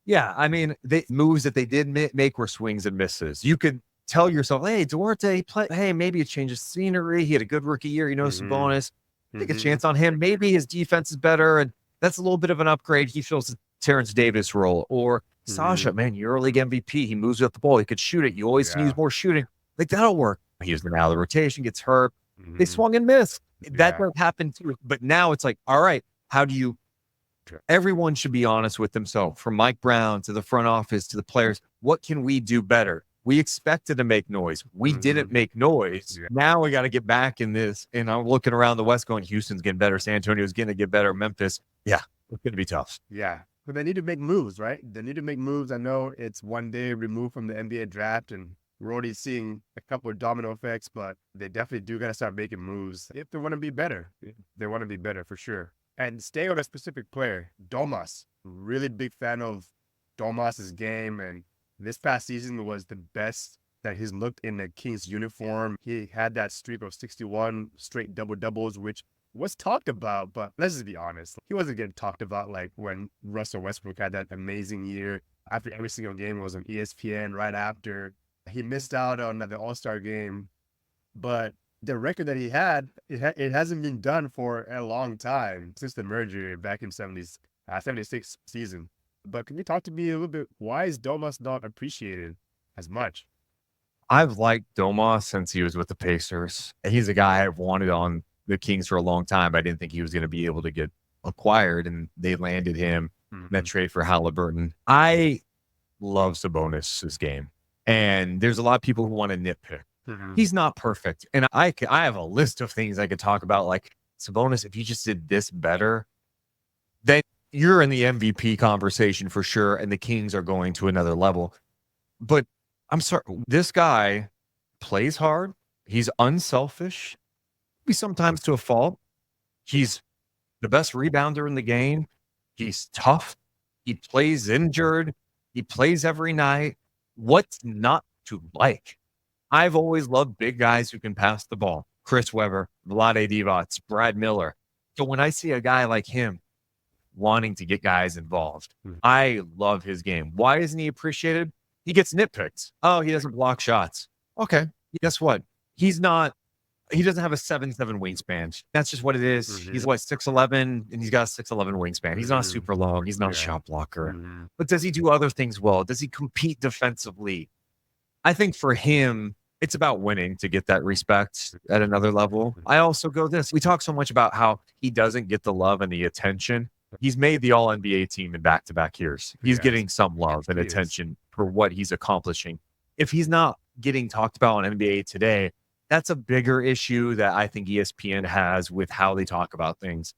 yeah, I mean, the moves that they did make were swings and misses. You could tell yourself, hey, Duarte, hey, maybe a change of scenery. He had a good rookie year. You know, some Mhm. bonus. Take a Mhm. chance on him. Maybe his defense is better. And That's a little bit of an upgrade. He fills the Terrence Davis role. Or Sasha, man, EuroLeague MVP. He moves up the ball. He could shoot it. You always can use more shooting. Like, that'll work. He was out of the rotation, gets hurt. They swung and missed. That does happen too. But now it's like, all right, how do you everyone should be honest with themselves, from Mike Brown to the front office to the players. What can we do better? We expected to make noise. We didn't make noise. Now we got to get back in this. And I'm looking around the West going, Houston's getting better. San Antonio's going to get better. Memphis. Yeah, it's going to be tough. Yeah. But they need to make moves, right? They need to make moves. I know it's one day removed from the NBA draft, and we're already seeing a couple of domino effects, but they definitely do got to start making moves if they want to be better. They want to be better for sure. And stay on a specific player, Domas. Really big fan of Domas's game, and this past season was the best that he's looked in the Kings uniform. He had that streak of 61 straight double-doubles, which was talked about, but let's just be honest. He wasn't getting talked about like when Russell Westbrook had that amazing year. After every single game was on ESPN right after. He missed out on the All-Star game, but the record that he had, it hasn't been done for a long time since the merger back in 76 season. But can you talk to me a little bit? Why is Domas not appreciated as much? I've liked Domas since he was with the Pacers. He's a guy I've wanted on the Kings for a long time. I didn't think he was going to be able to get acquired, and they landed him in that trade for Halliburton. I love Sabonis' game, and there's a lot of people who want to nitpick. He's not perfect. And I have a list of things I could talk about. Like, Sabonis, if you just did this better, then you're in the MVP conversation for sure. And the Kings are going to another level. But I'm sorry, this guy plays hard. He's unselfish. Maybe sometimes to a fault. He's the best rebounder in the game. He's tough. He plays injured. He plays every night. What's not to like? I've always loved big guys who can pass the ball. Chris Webber, Vlade Divac, Brad Miller. So when I see a guy like him wanting to get guys involved, I love his game. Why isn't he appreciated? He gets nitpicked. Oh, he doesn't block shots. Okay, guess what? He doesn't have a 7'7" wingspan. That's just what it is. He's 6'11", and he's got a 6'11" wingspan. He's not super long. He's not a shot blocker. But does he do other things well? Does he compete defensively? I think for him, it's about winning to get that respect at another level. I also go this. We talk so much about how he doesn't get the love and the attention. He's made the All-NBA team in back-to-back years. He's getting some love and attention for what he's accomplishing. If he's not getting talked about on NBA today, that's a bigger issue that I think ESPN has with how they talk about things.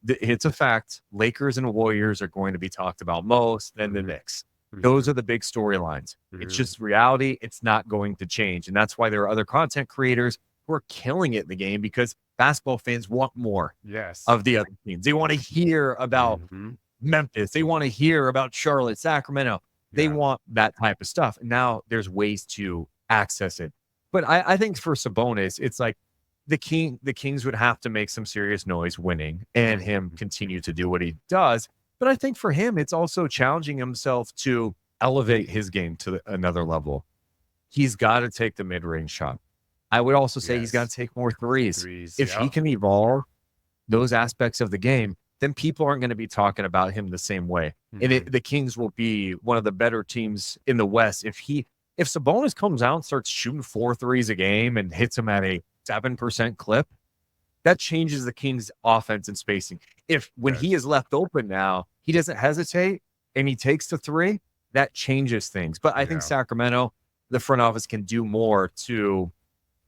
It's a fact. Lakers and Warriors are going to be talked about most, then the Knicks. Those are the big storylines. It's just reality. It's not going to change. And that's why there are other content creators who are killing it in the game, because basketball fans want more of the other teams. They want to hear about Memphis. They want to hear about Charlotte, Sacramento. They want that type of stuff. And now there's ways to access it. But I think for Sabonis, it's like the Kings would have to make some serious noise winning and him continue to do what he does. But I think for him, it's also challenging himself to elevate his game to another level. He's got to take the mid-range shot. I would also say he's got to take more threes. If he can evolve those aspects of the game, then people aren't going to be talking about him the same way. And the Kings will be one of the better teams in the West. If Sabonis comes out and starts shooting 4 threes a game and hits them at a 7% clip, that changes the Kings' offense and spacing. When he is left open now, he doesn't hesitate and he takes the 3, that changes things. But I think Sacramento, the front office, can do more to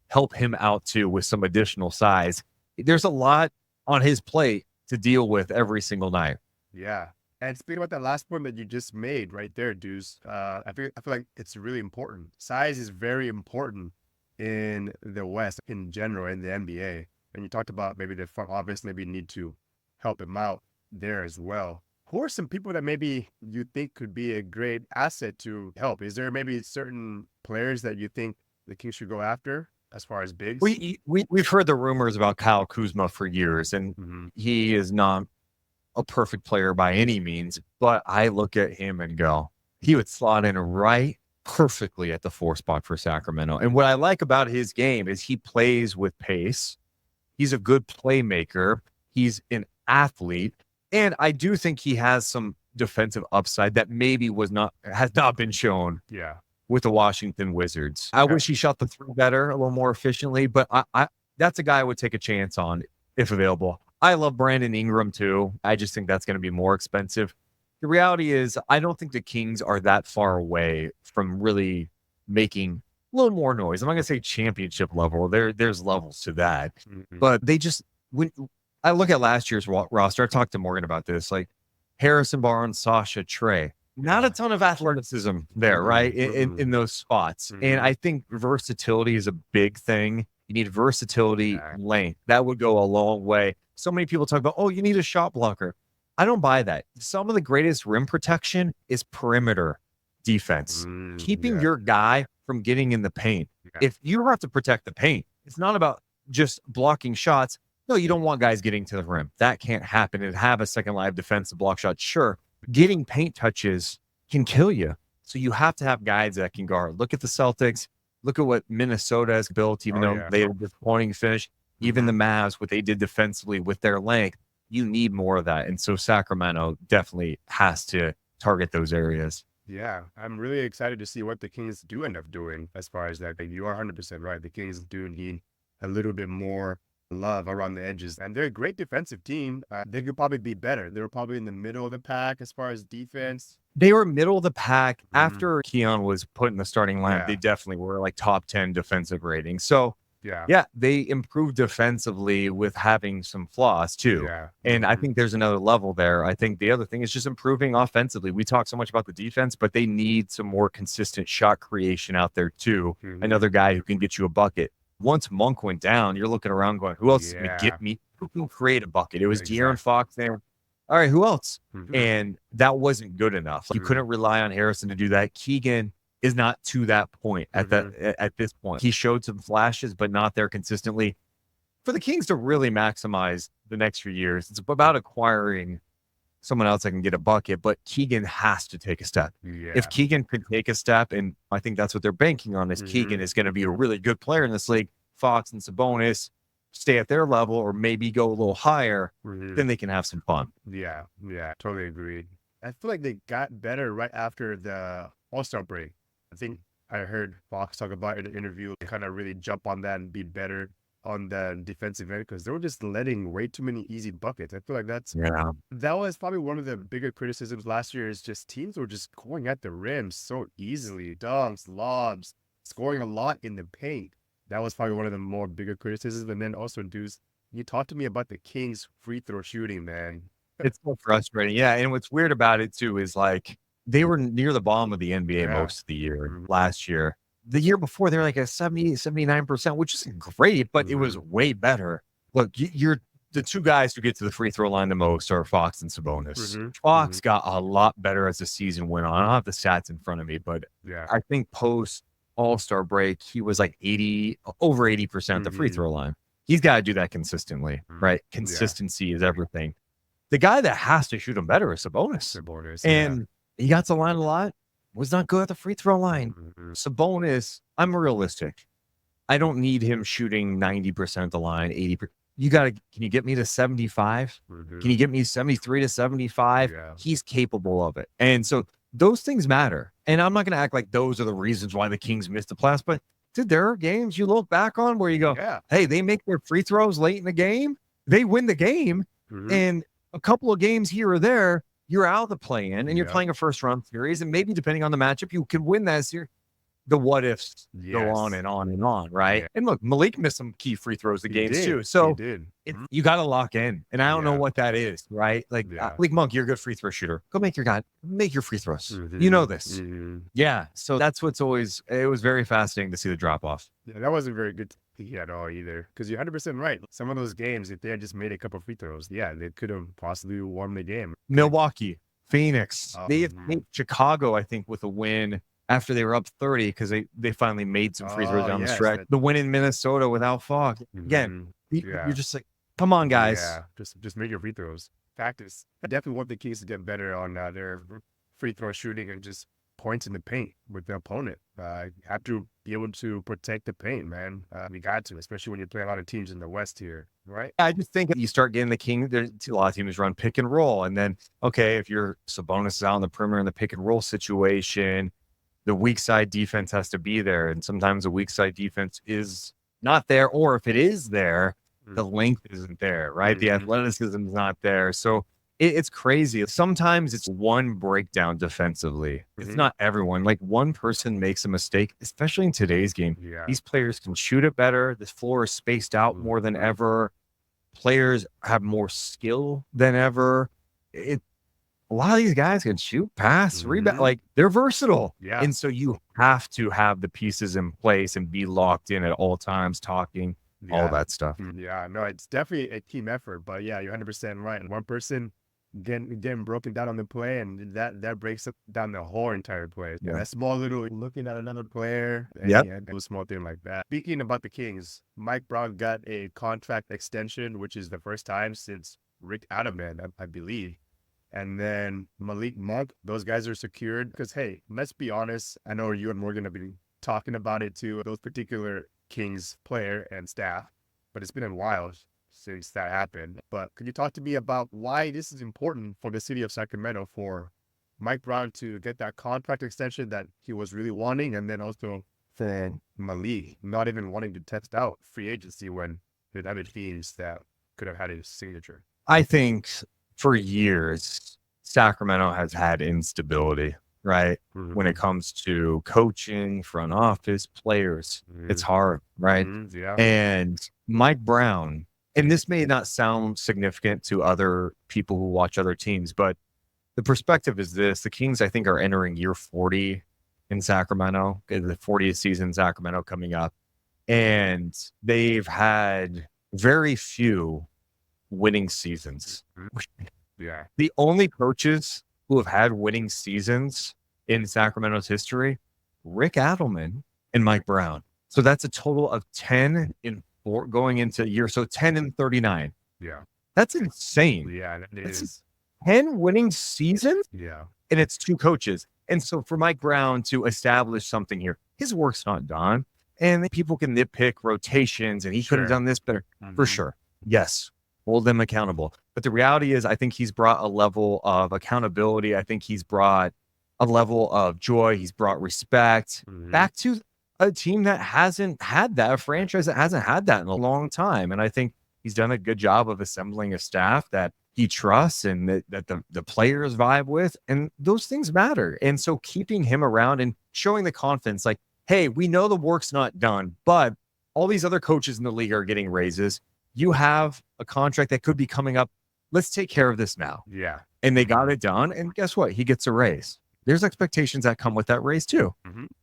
help him out too with some additional size. There's a lot on his plate to deal with every single night. Yeah. And speaking about that last point that you just made right there, Deuce, I feel like it's really important. Size is very important in the West in general, in the NBA. And you talked about maybe the front office maybe need to help him out there as well. Who are some people that maybe you think could be a great asset to help? Is there maybe certain players that you think the Kings should go after as far as bigs? We've heard the rumors about Kyle Kuzma for years, and he is not a perfect player by any means. But I look at him and go, he would slot in right perfectly at the 4 spot for Sacramento. And what I like about his game is he plays with pace. He's a good playmaker. He's an athlete. And I do think he has some defensive upside that maybe has not been shown Yeah. with the Washington Wizards. I wish he shot the three better, a little more efficiently, but I that's a guy I would take a chance on if available. I love Brandon Ingram too. I just think that's going to be more expensive. The reality is, I don't think the Kings are that far away from really making a little more noise. I'm not going to say championship level. There's levels to that, but they just when I look at last year's roster, I talked to Morgan about this, like Harrison Barnes, Sasha, Trey. Not a ton of athleticism there, right? In those spots. And I think versatility is a big thing. You need versatility, length. That would go a long way. So many people talk about, oh, you need a shot blocker. I don't buy that. Some of the greatest rim protection is perimeter defense. Keeping your guy from getting in the paint. If you have to protect the paint, it's not about just blocking shots. No, you don't want guys getting to the rim. That can't happen. And have a second live defensive block shot, sure. Getting paint touches can kill you. So you have to have guys that can guard. Look at the Celtics. Look at what Minnesota has built, even though they had a disappointing finish. Even the Mavs, what they did defensively with their length, you need more of that. And so Sacramento definitely has to target those areas. Yeah, I'm really excited to see what the Kings do end up doing as far as that. Like, you are 100% right. The Kings do need a little bit more love around the edges, and they're a great defensive team. They could probably be better. They were probably in the middle of the pack as far as defense. They were middle of the pack after Keon was put in the starting lineup. They definitely were like top 10 defensive rating. So yeah, they improved defensively with having some flaws too. And I think there's another level there. I think the other thing is just improving offensively. We talk so much about the defense, but they need some more consistent shot creation out there too. Another guy who can get you a bucket. Once Monk went down, you're looking around going, who else is going to get me? Who can create a bucket? It was De'Aaron Fox there. All right, who else? And that wasn't good enough. You couldn't rely on Harrison to do that. Keegan is not to that point at this point. He showed some flashes, but not there consistently. For the Kings to really maximize the next few years, it's about acquiring someone else that can get a bucket, but Keegan has to take a step. If Keegan could take a step, and I think that's what they're banking on, is Keegan is going to be a really good player in this league. Fox and Sabonis stay at their level or maybe go a little higher, then they can have some fun. Yeah, totally agreed. I feel like they got better right after the All-Star break. I think I heard Fox talk about it in the interview, kind of really jump on that and be better on the defensive end, because they were just letting way too many easy buckets. I feel like that was probably one of the bigger criticisms last year, is just teams were just going at the rim so easily. Dunks, lobs, scoring a lot in the paint. That was probably one of the more bigger criticisms. And then also, Deuce, you talked to me about the Kings free throw shooting, man. It's so frustrating. Yeah. And what's weird about it too is like they were near the bottom of the NBA most of the year last year. The year before, they're like a 70, 79%, which is great, but it was way better. Look, you're the two guys who get to the free throw line the most are Fox and Sabonis. Fox got a lot better as the season went on. I don't have the stats in front of me, but I think post All-Star break, he was like over 80% at the free throw line. He's got to do that consistently, right? Consistency is everything. The guy that has to shoot him better is Sabonis. And he got to the line a lot. Was not good at the free throw line. Sabonis, I'm realistic. I don't need him shooting 90% of the line, 80%. Can you get me to 75? Can you get me 73 to 75? He's capable of it. And so those things matter. And I'm not going to act like those are the reasons why the Kings missed the playoffs, but dude, there are games you look back on where you go, hey, they make their free throws late in the game. They win the game. And a couple of games here or there, you're out of the play-in and you're playing a first-round series, and maybe depending on the matchup, you can win that series. The what-ifs go on and on and on, right? And look, Malik missed some key free throws the games too. So you got to lock in, and I don't know what that is, right? Like Monk, you're a good free throw shooter. Go make your free throws. You know this. Yeah, so that's it was very fascinating to see the drop-off. Yeah, that wasn't very good at all either, because you're 100% right. Some of those games, if they had just made a couple free throws, they could have possibly won the game. Milwaukee, Phoenix, they had Chicago, I think, with a win after they were up 30 because they finally made some free throws down the stretch. The win in Minnesota without Fox. Again, you're just like, come on, guys. Yeah, just make your free throws. Practice. I definitely want the Kings to get better on their free throw shooting and just points in the paint with the opponent. You have to be able to protect the paint, man. We got to, especially when you play a lot of teams in the West here, right? I just think you start getting the King. There's a lot of teams run pick and roll, and then okay, if your Sabonis is out on the perimeter in the pick and roll situation, the weak side defense has to be there, and sometimes the weak side defense is not there, or if it is there, the length isn't there, right? The athleticism is not there, so it's crazy. Sometimes it's one breakdown defensively. It's not everyone. Like one person makes a mistake, especially in today's game. Yeah. These players can shoot it better. The floor is spaced out more than ever. Players have more skill than ever. A lot of these guys can shoot, pass, rebound. Like they're versatile. Yeah. And so you have to have the pieces in place and be locked in at all times, talking, all that stuff. Yeah, no, it's definitely a team effort, but yeah, you're 100% right. One person getting broken down on the play, and that breaks down the whole entire play. Yeah. That small little looking at another player, and a small thing like that. Speaking about the Kings, Mike Brown got a contract extension, which is the first time since Rick Adelman, I believe. And then Malik Monk, those guys are secured because, hey, let's be honest. I know you and Morgan have been talking about it too, those particular Kings player and staff, but it's been a while since that happened. But could you talk to me about why this is important for the city of Sacramento for Mike Brown to get that contract extension that he was really wanting, and then also for Malik not even wanting to test out free agency when there's other teams that could have had his signature? I think for years, Sacramento has had instability, right? When it comes to coaching, front office, players, it's hard, right? Yeah. And Mike Brown, and this may not sound significant to other people who watch other teams, but the perspective is this. The Kings, I think, are entering year 40 in Sacramento, the 40th season in Sacramento coming up. And they've had very few winning seasons. Yeah. The only coaches who have had winning seasons in Sacramento's history, Rick Adelman and Mike Brown. So that's a total of 10 in 4 going into year. So 10 and 39. Yeah. That's insane. Yeah, it is. 10 winning seasons? Yeah. And it's 2 coaches. And so for Mike Brown to establish something here, his work's not done. And people can nitpick rotations and he could have done this better. For sure. Yes. Hold them accountable. But the reality is, I think he's brought a level of accountability. I think he's brought a level of joy. He's brought respect back to a team that hasn't had that, a franchise that hasn't had that in a long time. And I think he's done a good job of assembling a staff that he trusts and that the players vibe with. And those things matter. And so keeping him around and showing the confidence, like, hey, we know the work's not done, but all these other coaches in the league are getting raises. You have a contract that could be coming up. Let's take care of this now. Yeah. And they got it done. And guess what? He gets a raise. There's expectations that come with that raise too.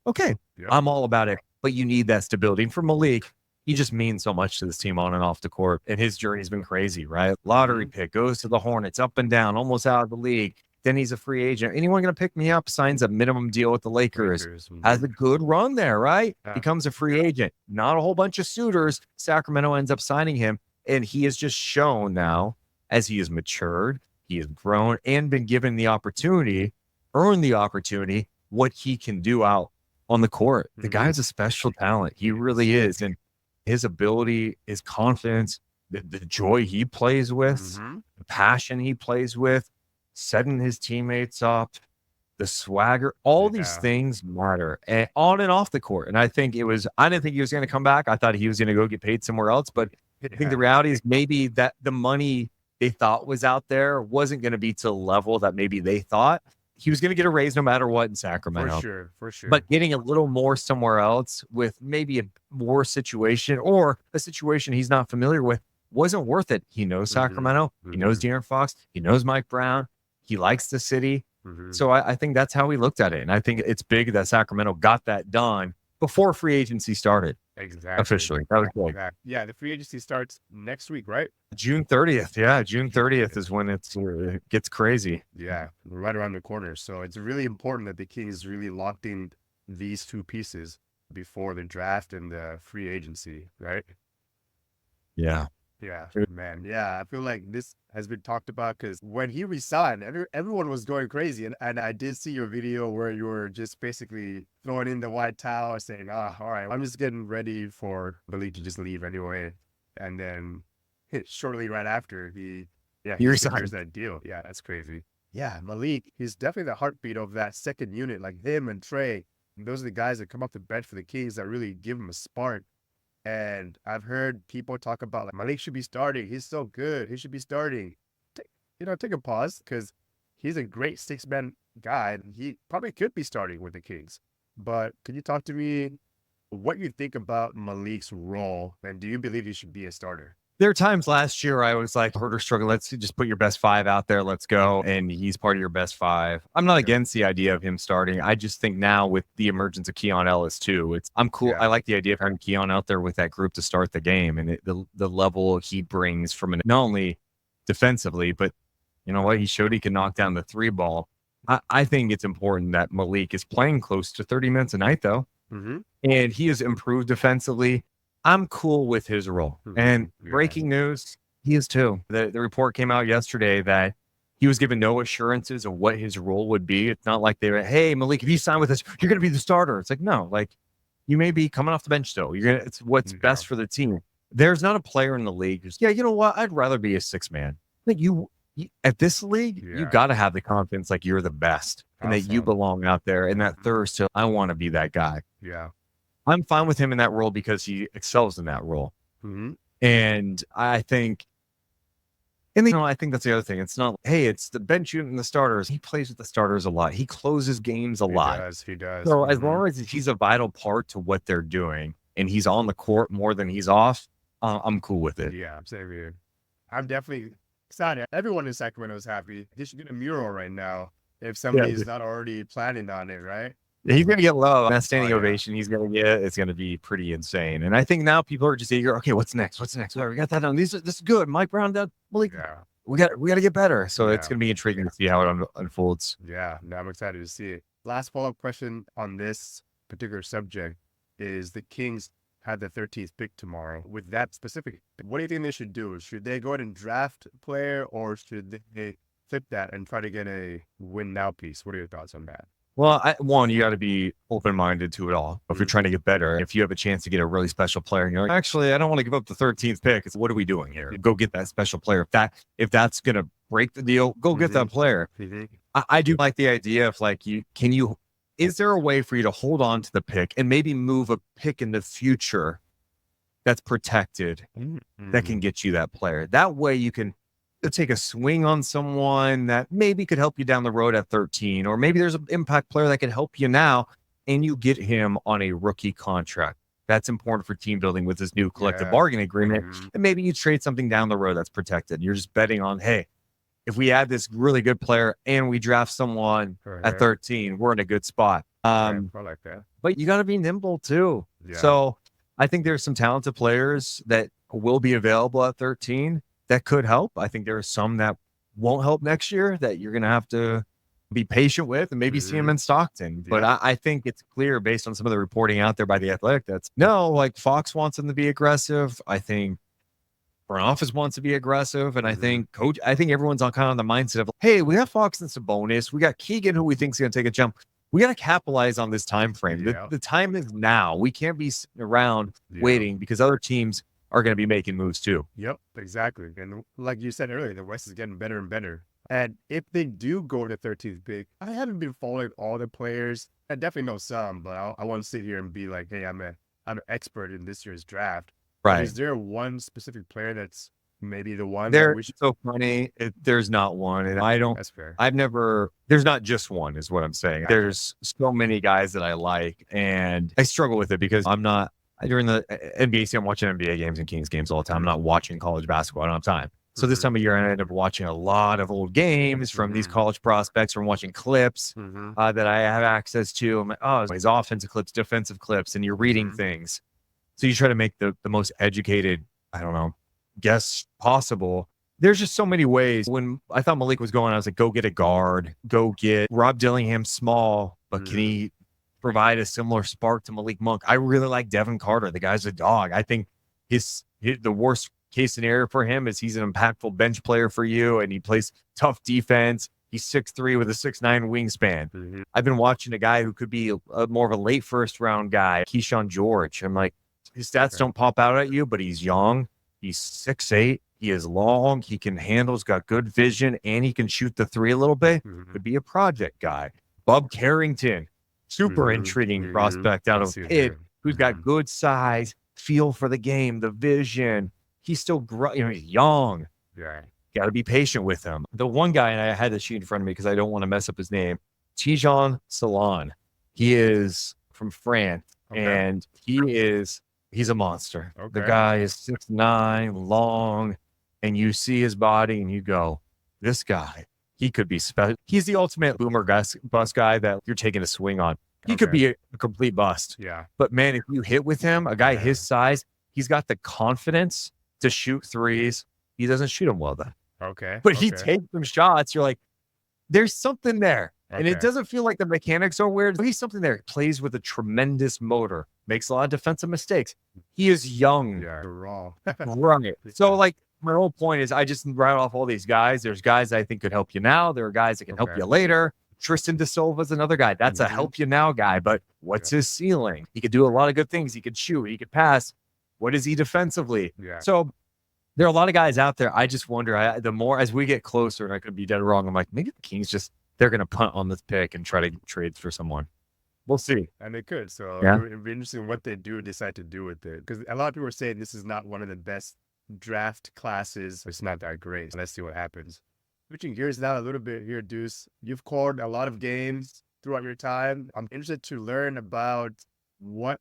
Okay. Yep. I'm all about it. But you need that stability. And for Malik, he just means so much to this team on and off the court. And his journey's been crazy, right? Lottery pick, goes to the Hornets, up and down, almost out of the league. Then he's a free agent. Anyone going to pick me up? Signs a minimum deal with the Lakers. Has a good run there, right? Becomes a free agent. Not a whole bunch of suitors. Sacramento ends up signing him. And he has just shown now, as he has matured, he has grown and been given the opportunity, earned the opportunity, what he can do out on the court. The guy's a special talent. He really is. And his ability, his confidence, the joy he plays with, the passion he plays with, setting his teammates up, the swagger, all these things matter and on and off the court. And I think I didn't think he was going to come back. I thought he was going to go get paid somewhere else. But I think the reality is maybe that the money they thought was out there wasn't going to be to the level that maybe they thought. He was going to get a raise no matter what in Sacramento. For sure. But getting a little more somewhere else with maybe a worse situation or a situation he's not familiar with wasn't worth it. He knows Sacramento. He knows De'Aaron Fox. He knows Mike Brown. He likes the city. So I think that's how we looked at it. And I think it's big that Sacramento got that done before free agency started. Exactly. Officially. That was cool. Yeah, the free agency starts next week, right? June 30th. Yeah, June 30th is when it gets crazy. Yeah, right around the corner. So it's really important that the Kings really locked in these 2 pieces before the draft and the free agency, right? Yeah. Yeah, man. Yeah, I feel like this has been talked about because when he resigned, everyone was going crazy. And I did see your video where you were just basically throwing in the white towel saying, all right, I'm just getting ready for Malik to just leave anyway. And then shortly right after, he He secures resigned. that deal. Yeah, that's crazy. Yeah, Malik, he's definitely the heartbeat of that second unit, like him and Trey. Those are the guys that come off the bench for the Kings that really give him a spark. And I've heard people talk about like Malik should be starting. He's so good. He should be starting. Take a pause because he's a great six-man guy. And he probably could be starting with the Kings. But can you talk to me what you think about Malik's role? And do you believe he should be a starter? There are times last year I was like, hurt or struggle. Let's just put your best five out there. Let's go. And he's part of your best five. I'm not against the idea of him starting. I just think now with the emergence of Keon Ellis too, I'm cool. Yeah. I like the idea of having Keon out there with that group to start the game and the level he brings from not only defensively, but you know what? He showed he can knock down the three ball. I think it's important that Malik is playing close to 30 minutes a night though. Mm-hmm. And he has improved defensively. I'm cool with his role. And breaking news, he is too. The report came out yesterday that he was given no assurances of what his role would be. It's not like they were, hey, Malik, if you sign with us, you're going to be the starter. It's like, no, like you may be coming off the bench still. It's what's best for the team. There's not a player in the league who's, you know what? I'd rather be a six-man. Like you at this league, you got to have the confidence like you're the best and that you belong out there. And that thirst to, I want to be that guy. Yeah. I'm fine with him in that role because he excels in that role. Mm-hmm. And I think, I think that's the other thing. It's not, hey, it's the bench unit and the starters. He plays with the starters a lot. He closes games a lot. He does. So as long as he's a vital part to what they're doing and he's on the court more than he's off, I'm cool with it. Yeah, same here. I'm definitely excited. Everyone in Sacramento is happy. They should get a mural right now if somebody's not already planning on it, right? He's going to get love. That standing ovation he's going to get, it's going to be pretty insane. And I think now people are just eager. Okay, what's next? What's next? We got that done. This is good. Mike Brown done. Malik, we got to get better. So it's going to be intriguing to see how it unfolds. Yeah, no, I'm excited to see it. Last follow-up question on this particular subject is the Kings had the 13th pick tomorrow. With that specific, what do you think they should do? Should they go ahead and draft a player or should they flip that and try to get a win now piece? What are your thoughts on that? Well, you got to be open-minded to it all. If you're trying to get better, if you have a chance to get a really special player, and you're like, actually, I don't want to give up the 13th pick. It's what are we doing here? Go get that special player. If that's going to break the deal, go get that player. I do like the idea of like, is there a way for you to hold on to the pick and maybe move a pick in the future that's protected that can get you that player? That way you can take a swing on someone that maybe could help you down the road at 13, or maybe there's an impact player that can help you now and you get him on a rookie contract. That's important for team building with this new collective bargaining agreement. And maybe you trade something down the road that's protected. You're just betting on, hey, if we add this really good player and we draft someone at 13, we're in a good spot. I like that. But you got to be nimble too. So I think there's some talented players that will be available at 13 that could help. I think there are some that won't help next year that you're going to have to be patient with and maybe see them in Stockton. But I think it's clear based on some of the reporting out there by The Athletic like Fox wants them to be aggressive. I think front office wants to be aggressive. And I think everyone's on kind of the mindset of, hey, we have Fox and Sabonis. We got Keegan, who we think is going to take a jump. We got to capitalize on this time frame. The time is now. We can't be sitting around waiting because other teams are going to be making moves too. Yep, exactly. And like you said earlier, the West is getting better and better. And if they do go to 13th pick, I haven't been following all the players. I definitely know some, but I won't sit here and be like, hey, I'm an expert in this year's draft. Right. Is there one specific player that's maybe the one? So funny. There's not one. And That's fair. There's not just one is what I'm saying. There's so many guys that I like and I struggle with it because during the NBA season, I'm watching NBA games and Kings games all the time. I'm not watching college basketball. I don't have time. So this time of year, I end up watching a lot of old games from these college prospects, from watching clips that I have access to. I'm like, oh, his offensive clips, defensive clips, and you're reading things. So you try to make the most educated, guess possible. There's just so many ways. When I thought Malik was going, I was like, go get a guard, go get Rob Dillingham small, but can he provide a similar spark to Malik Monk? I really like Devin Carter. The guy's a dog. I think the worst case scenario for him is he's an impactful bench player for you, and he plays tough defense. He's 6'3" with a 6'9" wingspan. Mhm. I've been watching a guy who could be more of a late first round guy, Keyshawn George. I'm like, his stats don't pop out at you, but he's young. He's 6'8". He is long. He can handle. He's got good vision, and he can shoot the three a little bit. Mhm. Could be a project guy. Bub Carrington, super Mhm. intriguing Mhm. prospect out I of see what Pitt, you're- who's got good size, feel for the game, the vision. He's still, he's young. Yeah. Got to be patient with him. The one guy, and I had the sheet in front of me because I don't want to mess up his name, Tijan Salon. He is from France, Okay. and he's a monster. The Okay. guy is 6'9", long, and you see his body and you go, this guy, he could be special. He's the ultimate boomer bust guy that you're taking a swing on. He could Okay. be a complete bust. Yeah. But man, if you hit with him, a guy Yeah. his size, he's got the confidence to shoot threes. He doesn't shoot them well though. Okay. But he okay. takes some shots. You're like, there's something there. And it Okay. doesn't feel like the mechanics are weird. But he's something there. He plays with a tremendous motor. Makes a lot of defensive mistakes. He is young. Yeah. You're wrong. Right. So like my whole point is I just rattle off all these guys. There's guys I think could help you now. There are guys that can help Okay. you later. Tristan De Silva's another guy. That's a Mhm. help you now guy. But what's his ceiling? He could do a lot of good things. He could shoot. He could pass. What is he defensively? Yeah. So there are a lot of guys out there. I just wonder, the more as we get closer, and I could be dead wrong, I'm like, maybe the Kings they're going to punt on this pick and try to trade for someone. We'll see. And they could. So Yeah. it'd be interesting what they decide to do with it. Because a lot of people are saying this is not one of the best draft classes. It's not that great. So let's see what happens. Switching gears now a little bit here, Deuce. You've called a lot of games throughout your time. I'm interested to learn about what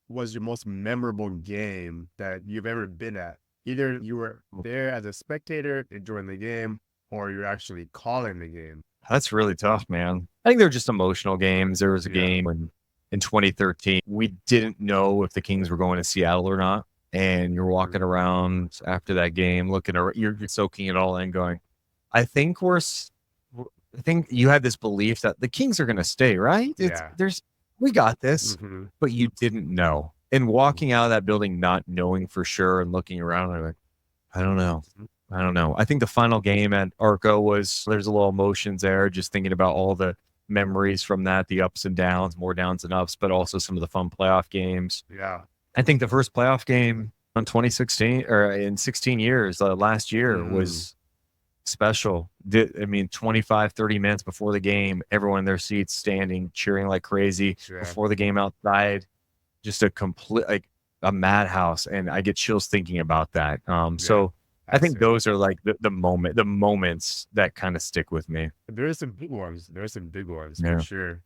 was your most memorable game that you've ever been at. Either you were there as a spectator enjoying the game, or you're actually calling the game. That's really tough, man. I think they're just emotional games. There was a Yeah. game in 2013. We didn't know if the Kings were going to Seattle or not. And you're walking around after that game, looking around, you're soaking it all in, going, I think you had this belief that the Kings are going to stay, right? Yeah. We got this, Mhm. but you didn't know. And walking out of that building, not knowing for sure and looking around, I'm like, I don't know. I think the final game at Arco there's a little emotions there, just thinking about all the memories from that, the ups and downs, more downs and ups, but also some of the fun playoff games. Yeah. I think the first playoff game in 2016 or in 16 years, last year was special. 25, 30 minutes before the game, everyone in their seats standing, cheering like crazy. Yeah. Before the game outside, just a complete, like a madhouse. And I get chills thinking about that. So I think those are like the moments that kind of stick with me. There are some big ones. Yeah. For sure.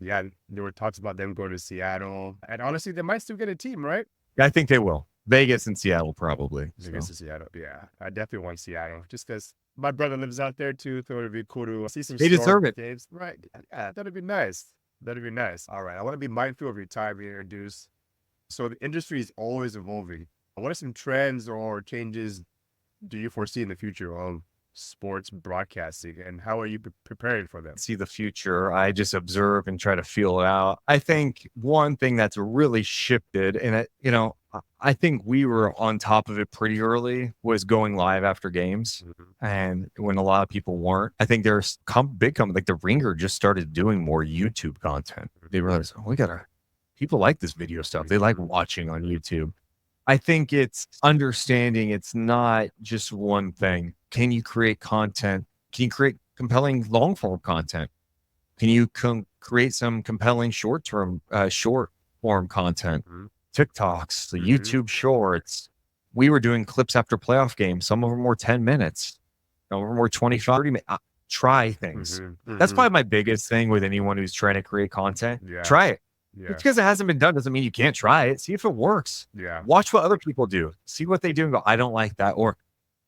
Yeah, there were talks about them going to Seattle. And honestly, they might still get a team, right? I think they will. Vegas and Seattle, probably. Vegas to Seattle. Yeah, I definitely want Seattle. Just because my brother lives out there too. So it'd be cool to see some They deserve it. games. Right. Yeah, that'd be nice. All right. I want to be mindful of your time here, Deuce. So the industry is always evolving. What are some trends or changes do you foresee in the future of sports broadcasting, and how are you preparing for them? See the future. I just observe and try to feel it out. I think one thing that's really shifted, and I think we were on top of it pretty early, was going live after games. And when a lot of people weren't, I think there's big companies like the Ringer just started doing more YouTube content. They realized, people like this video stuff. They like watching on YouTube. I think it's understanding it's not just one thing. Can you create content? Can you create compelling long form content? Can you create some compelling short form content? TikToks, the YouTube shorts. We were doing clips after playoff games. Some of them were 10 minutes. Some of them were 25, 30 minutes. Try things. That's probably my biggest thing with anyone who's trying to create content. Yeah. Try it. Yeah. Just because it hasn't been done doesn't mean you can't try it. See if it works. Yeah. Watch what other people do. See what they do and go, I don't like that. Or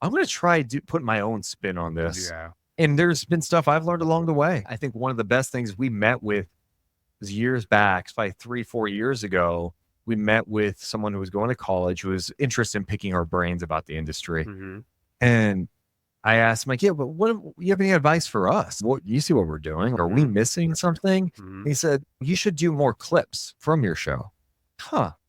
I'm going to try put my own spin on this. Yeah. And there's been stuff I've learned along the way. I think one of the best things we met with was years back, probably 3-4 years ago. We met with someone who was going to college who was interested in picking our brains about the industry. And I asked him, like, yeah, but you have any advice for us? You see what we're doing? Are we missing something? He said, you should do more clips from your show.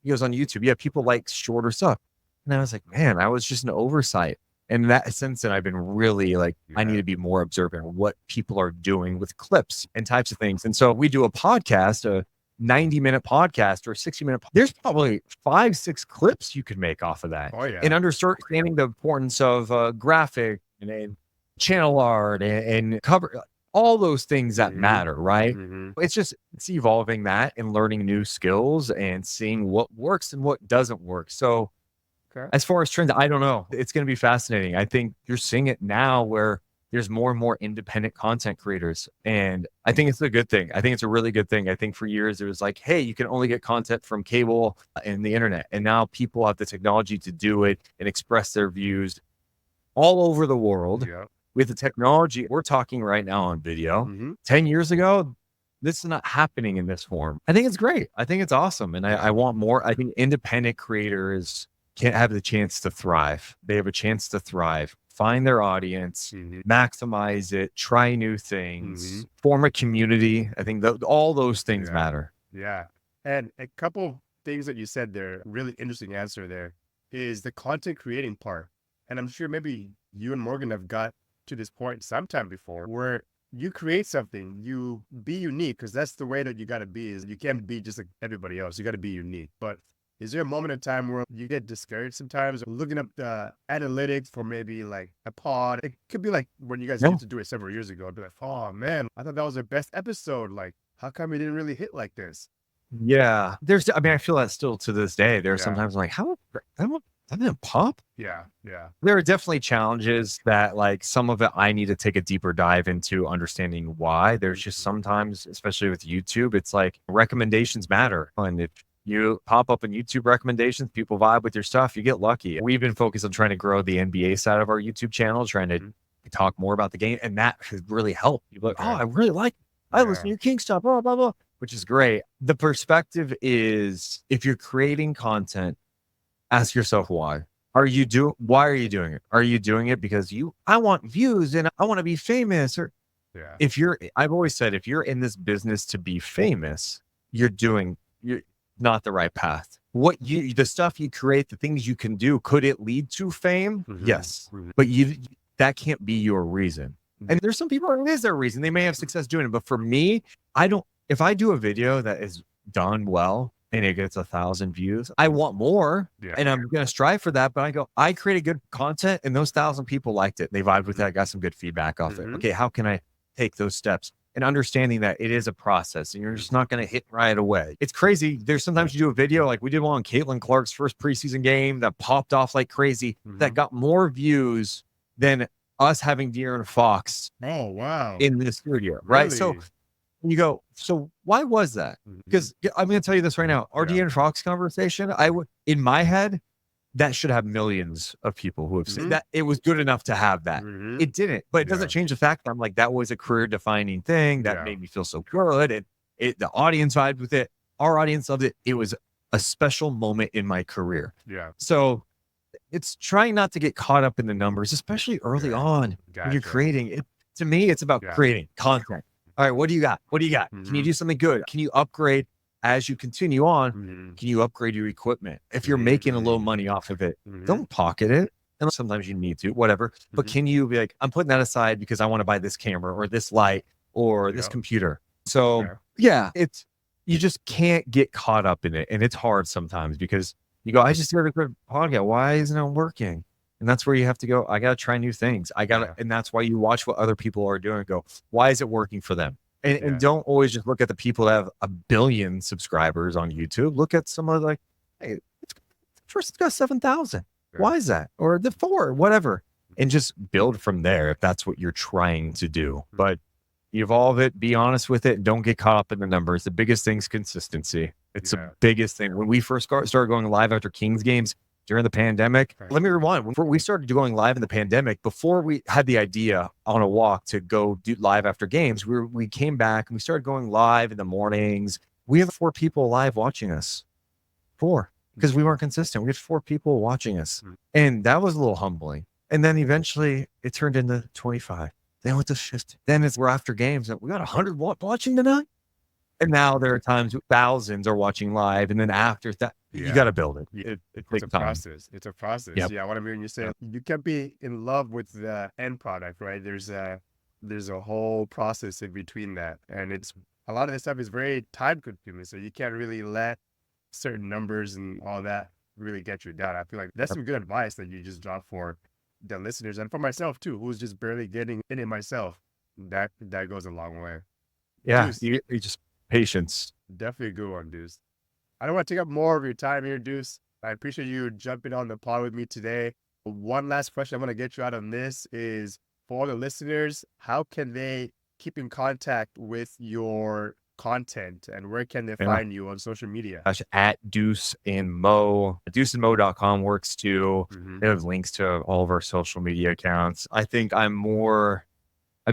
He goes, on YouTube. Yeah, people like shorter stuff. And I was like, man, I was just an oversight. And that since then, I've been really like, I need to be more observant of what people are doing with clips and types of things. And so we do a podcast, a 90-minute podcast or 60-minute. There's probably 5-6 clips you could make off of that. Oh, yeah. And understanding the importance of graphic and channel art and cover, all those things that matter, right? It's evolving that and learning new skills and seeing what works and what doesn't work. So as far as trends, I don't know. It's going to be fascinating. I think you're seeing it now where there's more and more independent content creators. And I think it's a good thing. I think it's a really good thing. I think for years it was like, hey, you can only get content from cable and the internet. And now people have the technology to do it and express their views all over the world. With the technology we're talking right now on video. 10 years ago, this is not happening in this form. I think it's great. I think it's awesome. And I want more. I think independent creators can't have the chance to thrive. They have a chance to thrive, find their audience, maximize it, try new things, form a community. I think all those things matter. Yeah. And a couple things that you said there, really interesting answer there, is the content creating part. And I'm sure maybe you and Morgan have got to this point sometime before where you create something, you be unique, because that's the way that you got to be. Is you can't be just like everybody else. You got to be unique. But is there a moment in time where you get discouraged sometimes looking up the analytics for maybe like a pod? It could be like when you guys used to do it several years ago. I'd be like, oh man, I thought that was the best episode. Like, how come it didn't really hit like this? Yeah. I feel that still to this day. There's sometimes I'm like, how that didn't pop? Yeah. There are definitely challenges that like some of it I need to take a deeper dive into understanding why. There's just sometimes, especially with YouTube, it's like recommendations matter. And if you pop up in YouTube recommendations, people vibe with your stuff, you get lucky. We've been focused on trying to grow the NBA side of our YouTube channel, trying to talk more about the game. And that has really helped. People are like, oh, I really like it. I listen to your King stuff, blah, blah, blah, which is great. The perspective is if you're creating content, ask yourself why. Why are you doing it? Are you doing it because I want views and I want to be famous? Or I've always said, if you're in this business to be famous, you're not the right path. The stuff you create, the things you can do, could it lead to fame? Yes. But that can't be your reason. And there's some people, it is their reason. They may have success doing it. But for me, if I do a video that is done well, and it gets 1,000 views, I want more and I'm going to strive for that. But I created good content and those 1,000 people liked it. They vibed with that, got some good feedback off it. Okay, how can I take those steps? And understanding that it is a process and you're just not going to hit right away. It's crazy. There's sometimes you do a video like we did one on Caitlin Clark's first preseason game that popped off like crazy, that got more views than us having De'Aaron Fox in the studio, right? Really? So you go, so why was that? Because I'm going to tell you this right now. Our De'Aaron Fox conversation, in my head, that should have millions of people who have seen that. It was good enough to have that. It didn't, but it doesn't change the fact that I'm like, that was a career defining thing that made me feel so good. And the audience vibed with it. Our audience loved it. It was a special moment in my career. So it's trying not to get caught up in the numbers, especially early on when you're creating it. To me, it's about creating content. All right, what do you got? Can you do something good? Can you upgrade as you continue on? Can you upgrade your equipment? If you're making a little money off of it, don't pocket it. And sometimes you need to, whatever. But can you be like, I'm putting that aside because I want to buy this camera or this light or this computer. So you just can't get caught up in it. And it's hard sometimes because you go, I just did a good podcast. Why isn't it working? And that's where you have to go, I got to try new things. And that's why you watch what other people are doing and go, why is it working for them? And don't always just look at the people that have 1 billion subscribers on YouTube. Look at some of hey, first it's got 7,000. Why is that? Or the 4, whatever. And just build from there if that's what you're trying to do. But evolve it, be honest with it. Don't get caught up in the numbers. The biggest thing is consistency. It's the biggest thing. When we first started going live after Kings games, during the pandemic, let me rewind. When we started going live in the pandemic, before we had the idea on a walk to go do live after games, we came back and we started going live in the mornings. We have 4 people live watching us. 4, because we weren't consistent. We had 4 people watching us. And that was a little humbling. And then eventually it turned into 25. Then went to 50. Then we're after games. We got 100 watching tonight. And now there are times thousands are watching live. And then after that, You got to build it. It It's takes a time. process. It's a process. Yep. Yeah, what I mean when you say you can't be in love with the end product, right? There's a whole process in between that, and it's a lot of this stuff is very time consuming. So you can't really let certain numbers and all that really get you down. I feel like that's some good advice that you just dropped for the listeners and for myself too, who's just barely getting in it myself. That goes a long way. Yeah, Deuce, you just patience. definitely a good one, Deuce. I don't want to take up more of your time here, Deuce. I appreciate you jumping on the pod with me today. One last question I want to get you out on this is for the listeners, how can they keep in contact with your content and where can they Yeah. find you on social media? At Deuce and Mo. DeuceandMo.com works too. They have links to all of our social media accounts. I think I've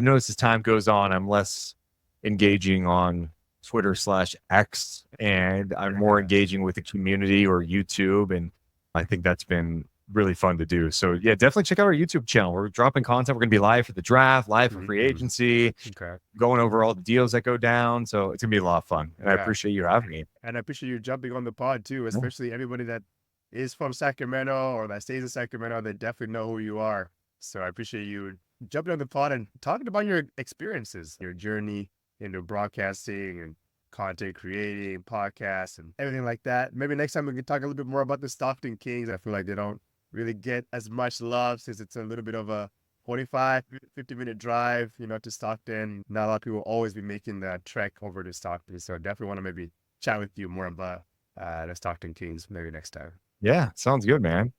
noticed as time goes on, I'm less engaging on Twitter/X, and I'm more engaging with the community or YouTube. And I think that's been really fun to do. So yeah, definitely check out our YouTube channel. We're dropping content. We're going to be live for the draft, live for free agency, going over all the deals that go down. So it's going to be a lot of fun. And I appreciate you having me. And I appreciate you jumping on the pod too, especially everybody that is from Sacramento or that stays in Sacramento. They definitely know who you are. So I appreciate you jumping on the pod and talking about your experiences, your journey into broadcasting and content creating, podcasts, and everything like that. Maybe next time we can talk a little bit more about the Stockton Kings. I feel like they don't really get as much love since it's a little bit of a 45, 50-minute drive, to Stockton. Not a lot of people will always be making that trek over to Stockton. So I definitely want to maybe chat with you more about the Stockton Kings maybe next time. Yeah, sounds good, man.